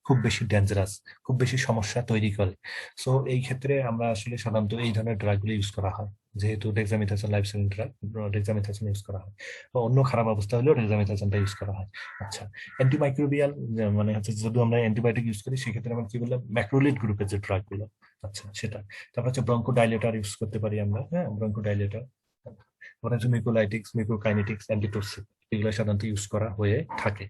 খুব বেশি ডেঞ্জারাস, খুব বেশি সমস্যা তৈরি করে। সো এই ক্ষেত্রে আমরা আসলে সাধারণত এই ধরনের ড্রাগগুলো ইউজ করা হয়, যেহেতু ডেক্সামিথাসোন লাইফ সেভিং ড্রাগ, ডেক্সামিথাসোন ইউজ করা হয়। বা অন্য খারাপ অবস্থা হলেও ডেক্সামিথাসোনটা ইউজ করা হয়। আচ্ছা, অ্যান্টিমাইক্রোবিয়াল, মানে হচ্ছে যদি আমরা অ্যান্টিবায়োটিক ইউজ করি সেক্ষেত্রে আমরা কি বললাম, ম্যাক্রোলিড গ্রুপের যে ড্রাগ গুলো, আচ্ছা সেটা। তারপর হচ্ছে ব্রঙ্কোডাইলেটর ইউজ করতে পারি আমরা, হ্যাঁ, ব্রঙ্কোডাইলেটর। তারপর হচ্ছে মিউকোলাইটিক্স, মিউকোকাইনেটিক্স, অ্যান্টিটক্সিক, এগুলো সাধারণত ইউজ করা হয়ে থাকে।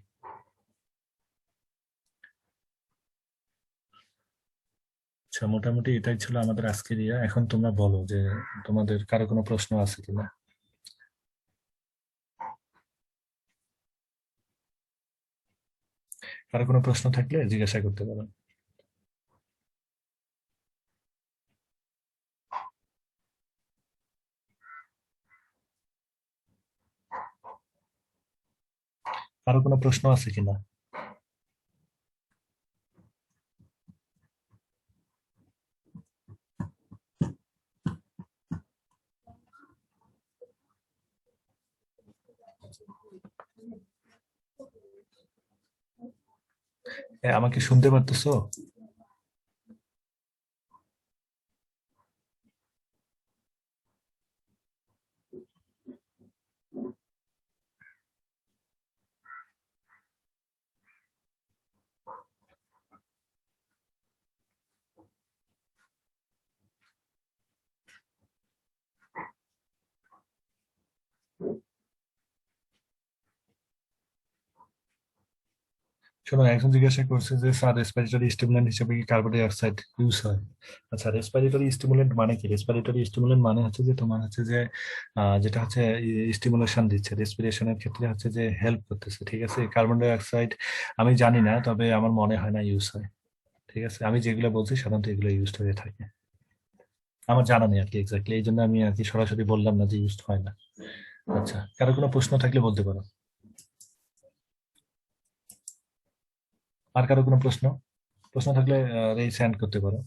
আচ্ছা, মোটামুটি এটাই ছিল আমাদের আজকের ইয়া। এখন তোমরা বলো যে তোমাদের কারো কোনো প্রশ্ন আছে কিনা। কারো কোনো প্রশ্ন থাকলে জিজ্ঞাসা করতে পারো। কারো কোনো প্রশ্ন আছে কিনা। আমাকে শুনতে পারতেছো? শোনো, একজন জিজ্ঞাসা করছে যে স্যার রেসপিরেটরি স্টিমুলেন্ট হিসেবে কি কার্বন ডাই অক্সাইড ইউজ হয়? আচ্ছা, রেসপিরেটরি স্টিমুলেন্ট মানে কি? রেসপিরেটরি স্টিমুলেন্ট মানে হচ্ছে যে তোমার হচ্ছে যে যেটা হচ্ছে স্টিমুলেশন দিচ্ছে রেসপিরেশনের ক্ষেত্রে, হচ্ছে যে হেল্প করতেছে। ঠিক আছে, কার্বন ডাই অক্সাইড আমি জানি না, তবে আমার মনে হয় না ইউজ হয়। ঠিক আছে, আমি যেগুলো বলছি সাধারণত এগুলো ইউজ হয়ে থাকে। আমার জানা নেই আর কি এক্স্যাক্টলি, এই জন্য আমি আর কি সরাসরি বললাম না যে ইউজ হয় না। আচ্ছা, কারো কোনো প্রশ্ন থাকলে বলতে পারো। আর কারো কোনো প্রশ্ন প্রশ্ন থাকলে রেজ হ্যান্ড করতে পারো।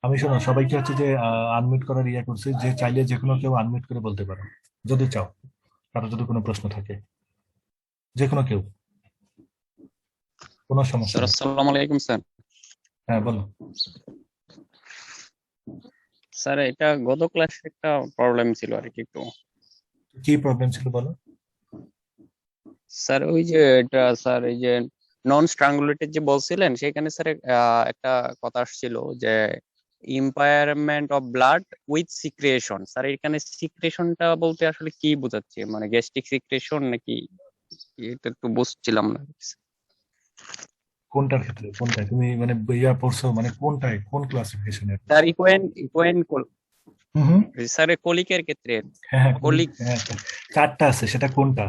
আমি শোনো, সবাইকে হচ্ছে যে আনমিউট করার ইয়ে করছি, যে চাইলে যে কোনো কেউ আনমিউট করে বলতে পারো যদি চাও, কারো যদি কোনো প্রশ্ন থাকে, যে কোনো কেউ, কোনো সমস্যা স্যার নেই। আসসালামু আলাইকুম স্যার। হ্যাঁ, বলো। স্যার এটা গত ক্লাসে একটা প্রবলেম ছিল আর কি একটু। কি প্রবলেম ছিল বলো। স্যার ওই যে এটা স্যার এই যে নন স্ট্রাঙ্গুলেটেড যে বলছিলেন সেখানে স্যার একটা কথা আসছিল যে impairment of blood with secretion. Sir এখানে সিক্রেশনটা বলতে আসলে কি বোঝাচ্ছে, মানে গ্যাস্ট্রিক সিক্রেশন নাকি? এটা একটু বুঝছিলাম না। কোনটার ক্ষেত্রে, কোনটায় তুমি মানে ইয়া পড়ছো, মানে কোনটায়, কোন ক্লাসিফিকেশনের? স্যার ইকুয়েন ইকুয়েন হুম হুম। স্যার কলিকের ক্ষেত্রে হ্যাঁ হ্যাঁ, কলিক। হ্যাঁ, চারটা আছে, সেটা কোনটা?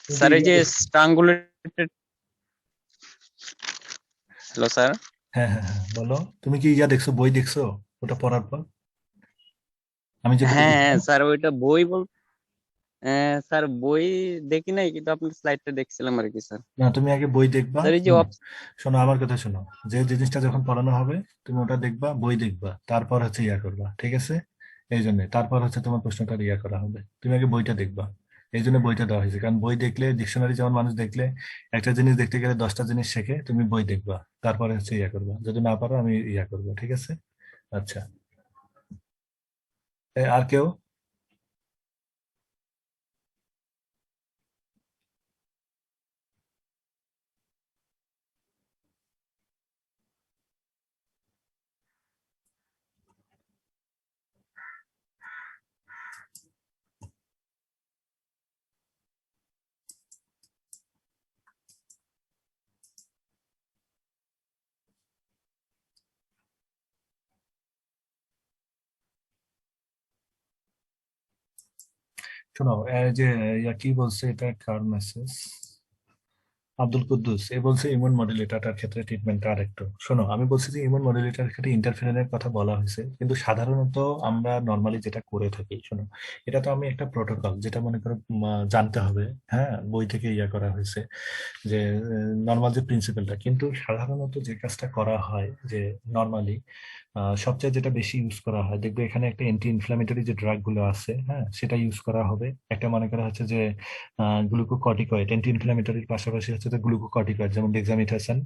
তুমি কি স্যার এই ইয়া যে দেখছো? স্ট্রাঙ্গুলেটেড। Hello sir. হ্যাঁ হ্যাঁ হ্যাঁ, বলো। তুমি কি ইয়া দেখছো, বই দেখছো ওটা পড়ার পর, আমি যেটা হ্যাঁ হ্যাঁ বলছিলাম? স্যার ওইটা বই স্যার বই দেখি নাই, কিন্তু আপনার স্লাইডটা দেখছিলাম আর কি স্যার। না, তুমি আগে বই দেখবা। স্যার এই যে শোনো আমার কথা শোনো, যে জিনিসটা যখন পড়ানো হবে তুমি ওটা দেখবা, বই দেখবা, তারপর হচ্ছে ইয়া করবা। ঠিক আছে, এই জন্য তারপর হচ্ছে তোমার প্রশ্নটা ইয়া করা হবে। তুমি আগে বইটা দেখবা, এই জন্য বইটা দেওয়া হয়েছে। কারণ বই দেখলে, ডিকশনারি যেমন মানুষ দেখলে একটা জিনিস দেখতে গেলে 10টা জিনিস শেখে, তুমি বই দেখবা, তারপরে হচ্ছে ইয়া করবা। যদি না পারো আমি ইয়া করবো। ঠিক আছে। আচ্ছা, আর কেউ? শোনো, এই যে ইয়া কি বলছে, এটা কার মেসেজ? আব্দুল কুদ্দুস এ বলছে ইমিউন মডুলেটরটার ক্ষেত্রে ট্রিটমেন্টটা আরেকটু। শোনো, আমি বলছি যে ইমিউন মডুলেটরের ক্ষেত্রে ইন্টারফেরনের কথা বলা হয়েছে, কিন্তু সাধারণত আমরা নর্মালি যেটা করে থাকি, শোনো, এটা তো আমি একটা প্রোটোকল যেটা মনে করো জানতে হবে। হ্যাঁ, বই থেকে ইয়া করা হয়েছে যে নর্মাল যে প্রিন্সিপালটা, কিন্তু সাধারণত যে কাজটা করা হয় যে নর্মালি সবচেয়ে যেটা বেশি ইউজ করা হয়, দেখবে এখানে একটা অ্যান্টি ইনফ্ল্যামেটরি যে ড্রাগ গুলো আছে, হ্যাঁ, সেটা ইউজ করা হবে। একটা মনে করা হচ্ছে যে গ্লুকোকর্টিকয়েড, অ্যান্টি ইনফ্ল্যামেটরির পাশাপাশি হচ্ছে যে গ্লুকোকর্টিকয়েড, যেমন ডেক্সামিথাসন,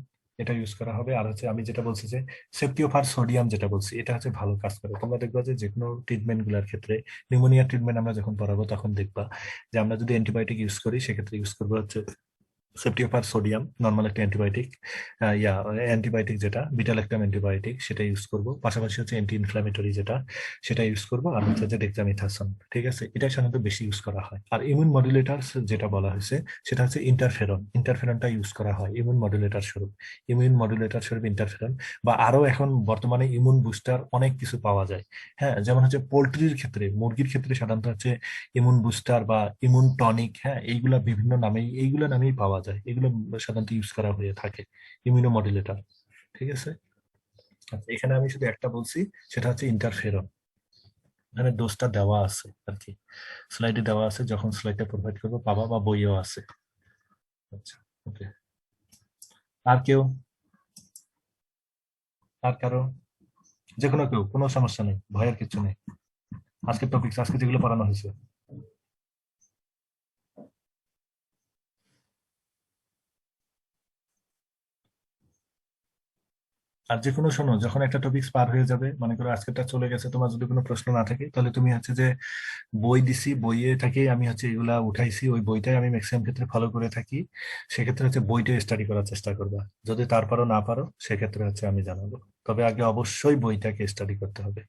এটা ইউজ করা হবে। আর হচ্ছে আমি যেটা বলছি যে সেফটিওফার সোডিয়াম, যেটা বলছি এটা হচ্ছে ভালো কাজ করে। তোমরা দেখবা যে যে কোনো ট্রিটমেন্ট গুলার ক্ষেত্রে, নিউমোনিয়া ট্রিটমেন্ট আমরা যখন পড়াবো তখন দেখবা যে আমরা যদি অ্যান্টিবায়োটিক ইউজ করি, সেক্ষেত্রে ইউজ করবো হচ্ছে সেফটিওফার সোডিয়াম, নর্মাল একটা অ্যান্টিবায়োটিক, অ্যান্টিবায়োটিক যেটা বিটা ল্যাকটাম অ্যান্টিবায়োটিক, সেটা ইউজ করব। পাশাপাশি হচ্ছে অ্যান্টি ইনফ্ল্যামেটরি যেটা, সেটা ইউজ করব। আর হচ্ছে যে ডেক্সামিথাসন। ঠিক আছে, এটা সাধারণত বেশি ইউজ করা হয়। আর ইমিউন মডুলেটর যেটা বলা হয়েছে, সেটা হচ্ছে ইন্টারফেরন। ইন্টারফেরনটা ইউজ করা হয় ইমিউন মডুলেটর স্বরূপ। ইমিউন মডুলেটর স্বরূপ ইন্টারফেরন, বা আরো এখন বর্তমানে ইমিউন বুস্টার অনেক কিছু পাওয়া যায়। হ্যাঁ, যেমন হচ্ছে পোলট্রির ক্ষেত্রে, মুরগির ক্ষেত্রে সাধারণত হচ্ছে ইমিউন বুস্টার বা ইমিউন টনিক, হ্যাঁ, এইগুলা বিভিন্ন নামেই, এইগুলা নামেই পাওয়া যায়। এগুলো সাধারণত ইউজ করা হয়ে থাকে, ইমিউনো মডুলেটর। ঠিক আছে। আচ্ছা, এখানে আমি শুধু একটা বলছি, সেটা হচ্ছে ইন্টারফেরন। এখানে দোষটা দেওয়া আছে আর কি, স্লাইডে দেওয়া আছে, যখন স্লাইডটা প্রোভাইড করবো পাবা, বা বইও আছে। আচ্ছা, ওকে। আর কেউ, আর কারো, যে কোনো কেউ, কোনো সমস্যা নেই, ভয়ের কিছু নেই। আজকে টপিক, আজকে যেগুলো পড়ানো হয়েছে। আর যে কোনো, শোনো, যখন একটা টপিক পার হয়ে যাবে, মনে করো আজকেরটা চলে গেছে, তোমার যদি কোনো প্রশ্ন না থাকে, তাহলে তুমি হচ্ছে যে বই দিছি, বইয়ে থেকে আমি হচ্ছে এগুলা উঠাইছি, ওই বইটাই আমি ম্যাক্সিমাম ক্ষেত্রে ফলো করে থাকি। সেক্ষেত্রে হচ্ছে বইটা স্টাডি করার চেষ্টা করবা। যদি তারপরও না পারো, সেক্ষেত্রে হচ্ছে আমি জানাবো। তবে আগে অবশ্যই বইটাকে স্টাডি করতে হবে।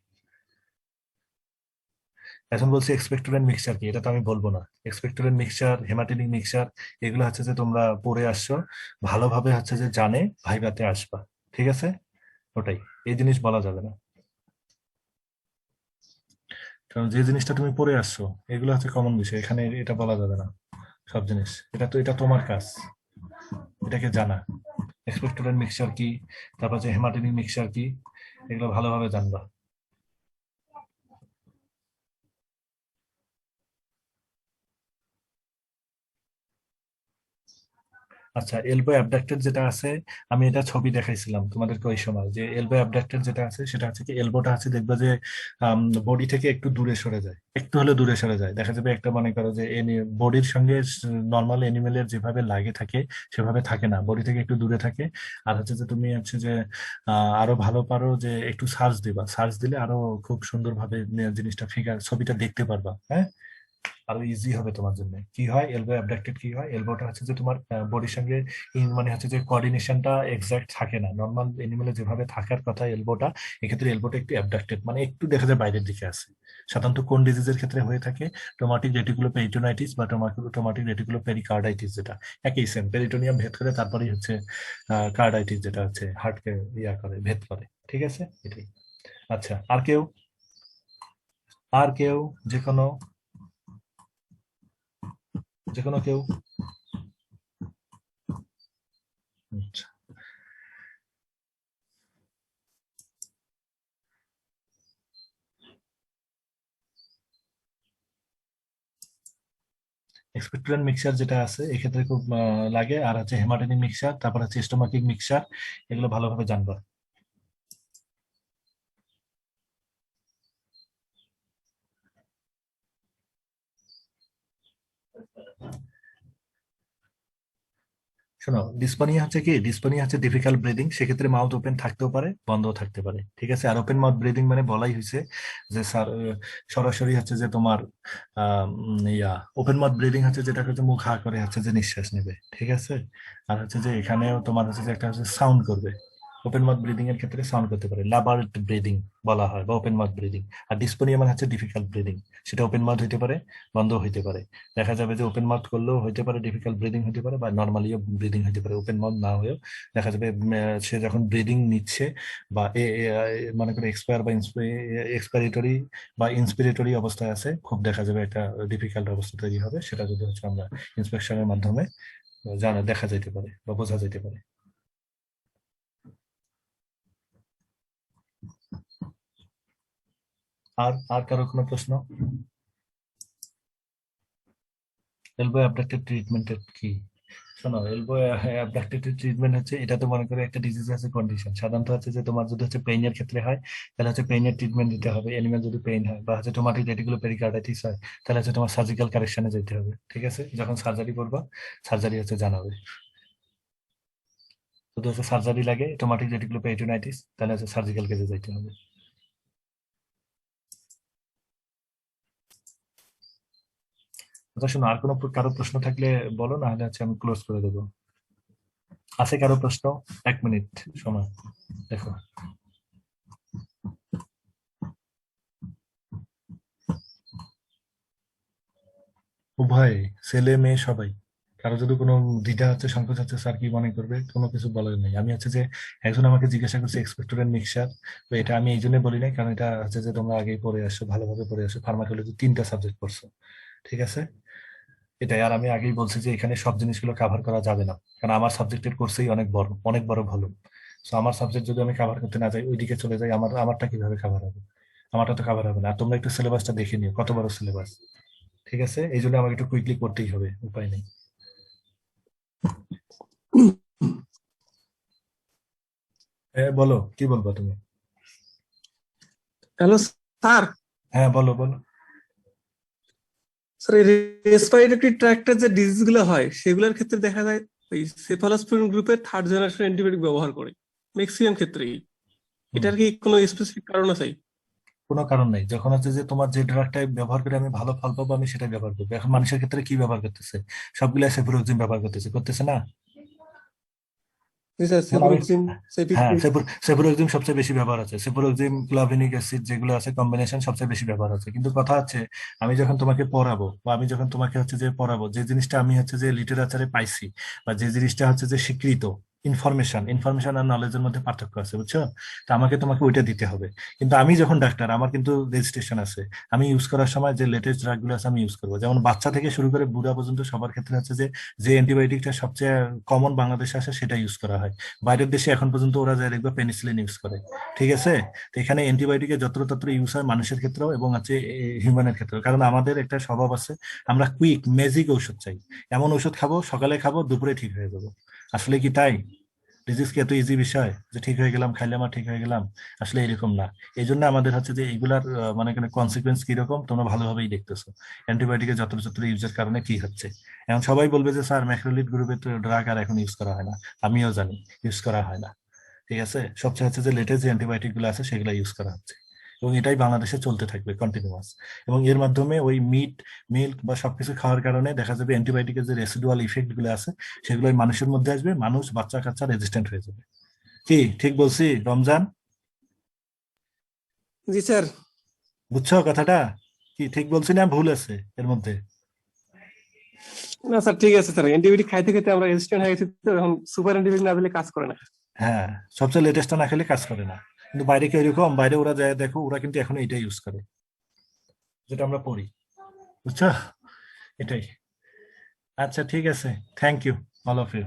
এখন বলছি এক্সপেক্টোরেন্ট মিক্সচার কি, এটা তো আমি বলবো না। এক্সপেক্টোরেন্ট মিক্সচার, হেমাটিনিক মিক্সচার, এগুলো হচ্ছে যে তোমরা পড়ে আসছো, ভালোভাবে হচ্ছে যে জানে ভাইভাতে আসবা, ঠিক আছে? ওটাই, এই জিনিস বলা যাবে না, কারণ যে জিনিসটা তুমি পড়ে আসছো এগুলো হচ্ছে কমন বিষয়, এখানে এটা বলা যাবে না সব জিনিস। এটা তো, এটা তোমার কাজ এটাকে জানা, এক্সপেক্টোরেন্ট মিক্সচার কি, তারপর যে হেমাটিনিক মিক্সচার কি, এগুলো ভালোভাবে জানবা। আচ্ছা, এলবো অ্যাবডাক্টেড যেটা আছে, আমি এটা ছবি দেখাইছিলাম তোমাদেরকে ওই সময়, যে এলবো অ্যাবডাক্টেড যেটা আছে সেটা হচ্ছে কি, এলবোটা আছে দেখবা যে বডি থেকে একটু দূরে সরে যায়, একটু হলে দূরে সরে যায়, দেখা যাবে একটা, মনে করো যে বডির সঙ্গে নর্মাল এনিমেলের যেভাবে লাগে থাকে সেভাবে থাকে না, বডি থেকে একটু দূরে থাকে। আর হচ্ছে যে তুমি হচ্ছে যে আরো ভালো পারো যে একটু সার্চ দিবা, সার্চ দিলে আরো খুব সুন্দরভাবে জিনিসটা ফিগার ছবিটা দেখতে পারবা, হ্যাঁ, আরো ইজি হবে তোমার জন্য। কি হয় এলবো অ্যাবডাক্টেড, কি হয় এলবোটা হচ্ছে যে তোমার বডির সঙ্গে মানে হচ্ছে যে কোঅর্ডিনেশনটা এক্সাক্ট থাকে না, নর্মাল এনিমেলে যেভাবে থাকার কথা এলবোটা, এক্ষেত্রে এলবোটা একটু অ্যাবডাক্টেড, মানে একটু দেখা যায় বাইরের দিকে আছে। সাধারণত কোন ডিজিজের ক্ষেত্রে হয়ে থাকে, টোমাটিক রেটিকুলো পেরিটোনাইটিস বা টোমাটিক রেটিকুলো পেরিকার্ডাইটিস, যেটা একই সেম, পেরিটোনিয়াম ভেদ করে তারপরেই হচ্ছে কার্ডাইটিস, যেটা হচ্ছে হার্টকে ইয়া করে, ভেদ করে, ঠিক আছে, এটাই। আচ্ছা, আর কেউ, আর কেউ, যে কোনো, যে কোনো কেউ? আচ্ছা, এক্সপেক্টোরেন্ট মিক্সচার যেটা আছে এক্ষেত্রে খুব লাগে, আর হচ্ছে হেমাটোনিক মিক্সচার, তারপর হচ্ছে স্টোমাটিক মিক্সচার, এগুলো ভালোভাবে জানবা। শোনো, ডিসপনিয়া হচ্ছে কি, ডিসপনিয়া হচ্ছে ডিফিকাল্ট ব্রিদিং, সেক্ষেত্রে মাউথ ওপেন থাকতেও পারে, বন্ধও থাকতে পারে, ঠিক আছে? আর ওপেন মাউথ ব্রিদিং মানে বলাই হয়েছে যে স্যার, সরাসরি হচ্ছে যে তোমার ওপেন মাউথ ব্রিদিং হচ্ছে যেটা হচ্ছে মুখ হা করে হচ্ছে যে নিঃশ্বাস নেবে, ঠিক আছে? আর হচ্ছে যে এখানেও তোমার হচ্ছে যে একটা হচ্ছে সাউন্ড করবে, ওপেন মাউথ ব্রিদিং এর ক্ষেত্রে সাউন্ড করতে পারে, লাবার্ড ব্রিদিং বলা হয়, বা ওপেন মাউথ ব্রিদিং। আর ডিসপনিয়া মানে হচ্ছে ডিফিকাল্ট ব্রিদিং, সেটা ওপেন মাউথ হইতে পারে, বন্ধ হইতে পারে। দেখা যাবে যে ওপেন মাউথ করলেও হইতে পারে, ডিফিকাল্ট ব্রিদিং হতে পারে, বা নর্মালিও ব্রিদিং হতে পারে, ওপেন মাউথ না হয়েও। দেখা যাবে সে যখন ব্রিদিং নিচ্ছে বা মনে করে এক্সপায়ার বা এক্সপাইরেটরি বা ইন্সপিরেটরি অবস্থায় আছে, খুব দেখা যাবে একটা ডিফিকাল্ট অবস্থা তৈরি হবে, সেটা যদি হচ্ছে আমরা ইন্সপেকশনের মাধ্যমে জানা দেখা যাইতে পারে বা বোঝা যাইতে পারে। আর কারো কোনো প্রশ্ন? এলবো অ্যাবডাক্টেড ট্রিটমেন্টের কি? শোনো, এলবো অ্যাবডাক্টেড ট্রিটমেন্ট হচ্ছে, এটা তো মনে করো একটা ডিজিজ আছে, কন্ডিশন সাধারণত হচ্ছে যে তোমার যদি হচ্ছে পেইনের ক্ষেত্রে হয়, তাহলে হচ্ছে পেইনের ট্রিটমেন্ট দিতে হবে, এনিমেল যদি পেইন হয় বা হচ্ছে টোমাটিক রেটিকুলো পেরিকার্ডাইটিস হয়, তাহলে হচ্ছে তোমার সার্জিক্যাল কারেকশনে যেতে হবে, ঠিক আছে? যখন সার্জারি করবা, সার্জারি হচ্ছে জানাবে। যদি হচ্ছে সার্জারি লাগে টোমাটিক রেটিকুলো পেরিটোনাইটিস, তাহলে হচ্ছে সার্জিক্যাল কেসে যেতে হবে। আচ্ছা শোনো, আর কোনো কারো প্রশ্ন থাকলে বলো, না হলে হচ্ছে আমি ক্লোজ করে দেবো। আছে কারো প্রশ্ন? 1 মিনিট সময়, দেখো। উভয়, ছেলে মেয়ে সবাই। কারো যদি কোনো দ্বিধা আছে, সংকোচ আছে, স্যার কি মনে করবে, কোনো কিছু বলার নেই। আমি হচ্ছে যে একজন আমাকে জিজ্ঞাসা করছে এক্সপেক্টোরেন্ট মিক্সচার, তো এটা আমি এই জন্য বলি নাই, কারণ এটা হচ্ছে যে তোমরা আগেই পড়ে আসছো, ভালোভাবে পড়ে আসছো, ফার্মাকোলজি 3টা সাবজেক্ট পড়ছো, ঠিক আছে? এটাই, আর আমি আগেই বলছি যে এখানে সব জিনিসগুলো কাভার করা যাবে না, কারণ আমার সাবজেক্টের কোর্সেই অনেক বড়, অনেক বড় ভলিউম। তো আমার সাবজেক্ট যদি আমি কাভার করতে না যাই, ওইদিকে চলে যাই, আমারটা কিভাবে কাভার হবে? আমারটা তো কাভার হবে না। আর তোমরা একটু সিলেবাসটা দেখে নিও, কত বড় সিলেবাস, ঠিক আছে? এই জন্য আমাকে একটু কুইকলি করতেই হবে, উপায় নেই। হ্যাঁ বলো, কি বলবো তুমি? Hello sir. হ্যাঁ বলো বলো। স্যার, এই রেসপিরেটরি ট্র্যাক্টের যে ডিজিজ গুলো হয় সেগুলোর ক্ষেত্রে দেখা যায় ওই সেফালোস্পিরিন গ্রুপের থার্ড জেনারেশন অ্যান্টিবায়োটিক ব্যবহার করে ম্যাক্সিমাম ক্ষেত্রেই। হুম, এটার কি কোনো স্পেসিফিক কারণ আছে? কোনো কারণ নেই, যখন হচ্ছে যে তোমার যে ড্রাগটা ব্যবহার করে আমি ভালো ফল পাবো, আমি সেটাই ব্যবহার করবো। এখন মানুষের ক্ষেত্রে কি ব্যবহার করতেছে? সবগুলা সেফুরোক্সিন ব্যবহার করতেছে, করতেছে না? জি স্যার, যেমন আমি সেফুরোক্সিম, হ্যাঁ সেফিক্রিস। সেফুরোক্সিম সবচেয়ে বেশি ব্যবহার আছে, সেফুরোক্সিম ক্লাভিনিক অ্যাসিড যেগুলো আছে কম্বিনেশন সবচেয়ে বেশি ব্যবহার আছে। কিন্তু কথা হচ্ছে আমি যখন তোমাকে পড়াবো বা আমি যখন তোমাকে হচ্ছে যে পড়াবো, যে জিনিসটা আমি হচ্ছে যে লিটারেচারে পাইছি বা যে জিনিসটা হচ্ছে যে স্বীকৃত ইনফরমেশন আর নলেজের মধ্যে পার্থক্য আছে, বুঝছো? তো আমাকে তোমাকে ওইটা দিতে হবে। কিন্তু আমি যখন ডাক্তার, আমার কিন্তু রেজিস্ট্রেশন আছে। আমি ইউজ করার সময় যে লেটেস্ট ড্রাগ গুলো আছে আমি ইউজ করবো। যেমন বাচ্চা থেকে শুরু করে বুড়া পর্যন্ত সবার ক্ষেত্রে হচ্ছে যে যে অ্যান্টিবায়োটিকটা সবচেয়ে কমন বাংলাদেশে আসে সেটা ইউজ করা হয়। বাইরের দেশে এখন পর্যন্ত ওরা যায় দেখবে পেনিসিলিন ইউজ করে। ঠিক আছে? তো এখানে অ্যান্টিবায়োটিকের যত্রতত্র ইউজ হয় মানুষের ক্ষেত্রেও এবং হচ্ছে হিউম্যানের ক্ষেত্রেও, কারণ আমাদের একটা স্বভাব আছে, আমরা কুইক ম্যাজিক ঔষধ চাই। এমন ওষুধ খাবো, সকালে খাবো, দুপুরে ঠিক হয়ে যাবো। আসলে কি তাই? ডিজিজ কি এত ইজি বিষয় যে ঠিক হয়ে গেলাম, খাইলাম আর ঠিক হয়ে গেলাম? আসলে এরকম না। এই জন্য আমাদের হচ্ছে যে এগুলার মানে কনসিকুয়েন্স কিরকম তোমরা ভালোভাবেই দেখতেছো। অ্যান্টিবায়োটিকের যত্রতত্র ইউজের কারণে কি হচ্ছে। এখন সবাই বলবে যে স্যার ম্যাক্রোলিড গ্রুপের ড্রাগ আর এখন ইউজ করা হয় না। আমিও জানি ইউজ করা হয় না। ঠিক আছে? সবচেয়ে হচ্ছে যে লেটেস্ট যে অ্যান্টিবায়োটিক গুলো আছে সেগুলো ইউজ করা হচ্ছে এবং এটাই বাংলাদেশে চলতে থাকবে কন্টিনিউয়াস। এবং এর মাধ্যমে ওই মিল্ক বা সবকিছু খাওয়ার কারণে দেখা যাবে অ্যান্টিবায়োটিকের যে রেসিডুয়াল ইফেক্ট গুলো আছে সেগুলো ওই মানুষের মধ্যে আসবে, মানুষ বাচ্চা কাচ্চা রেজিস্ট্যান্ট হয়ে যাবে। কি ঠিক বলছি রমজান? জি স্যার। বুঝছো কথাটা? কি ঠিক বলছি না ভুল আছে এর মধ্যে? না স্যার, ঠিক আছে স্যার, অ্যান্টিবায়োটিক খাইতে খাইতে আমরা রেজিস্ট্যান্ট হয়ে গেছি, তো এখন সুপার অ্যান্টিবায়োটিক না দিলে কাজ করে না। হ্যাঁ, সবচেয়ে লেটেস্টটা না খেলে কাজ করে না। কিন্তু বাইরে কি এরকম? বাইরে ওরা যায় দেখো, ওরা কিন্তু এখন এটাই ইউজ করে যেটা আমরা পড়ি। বুঝছো? এটাই। আচ্ছা ঠিক আছে, thank you all of you.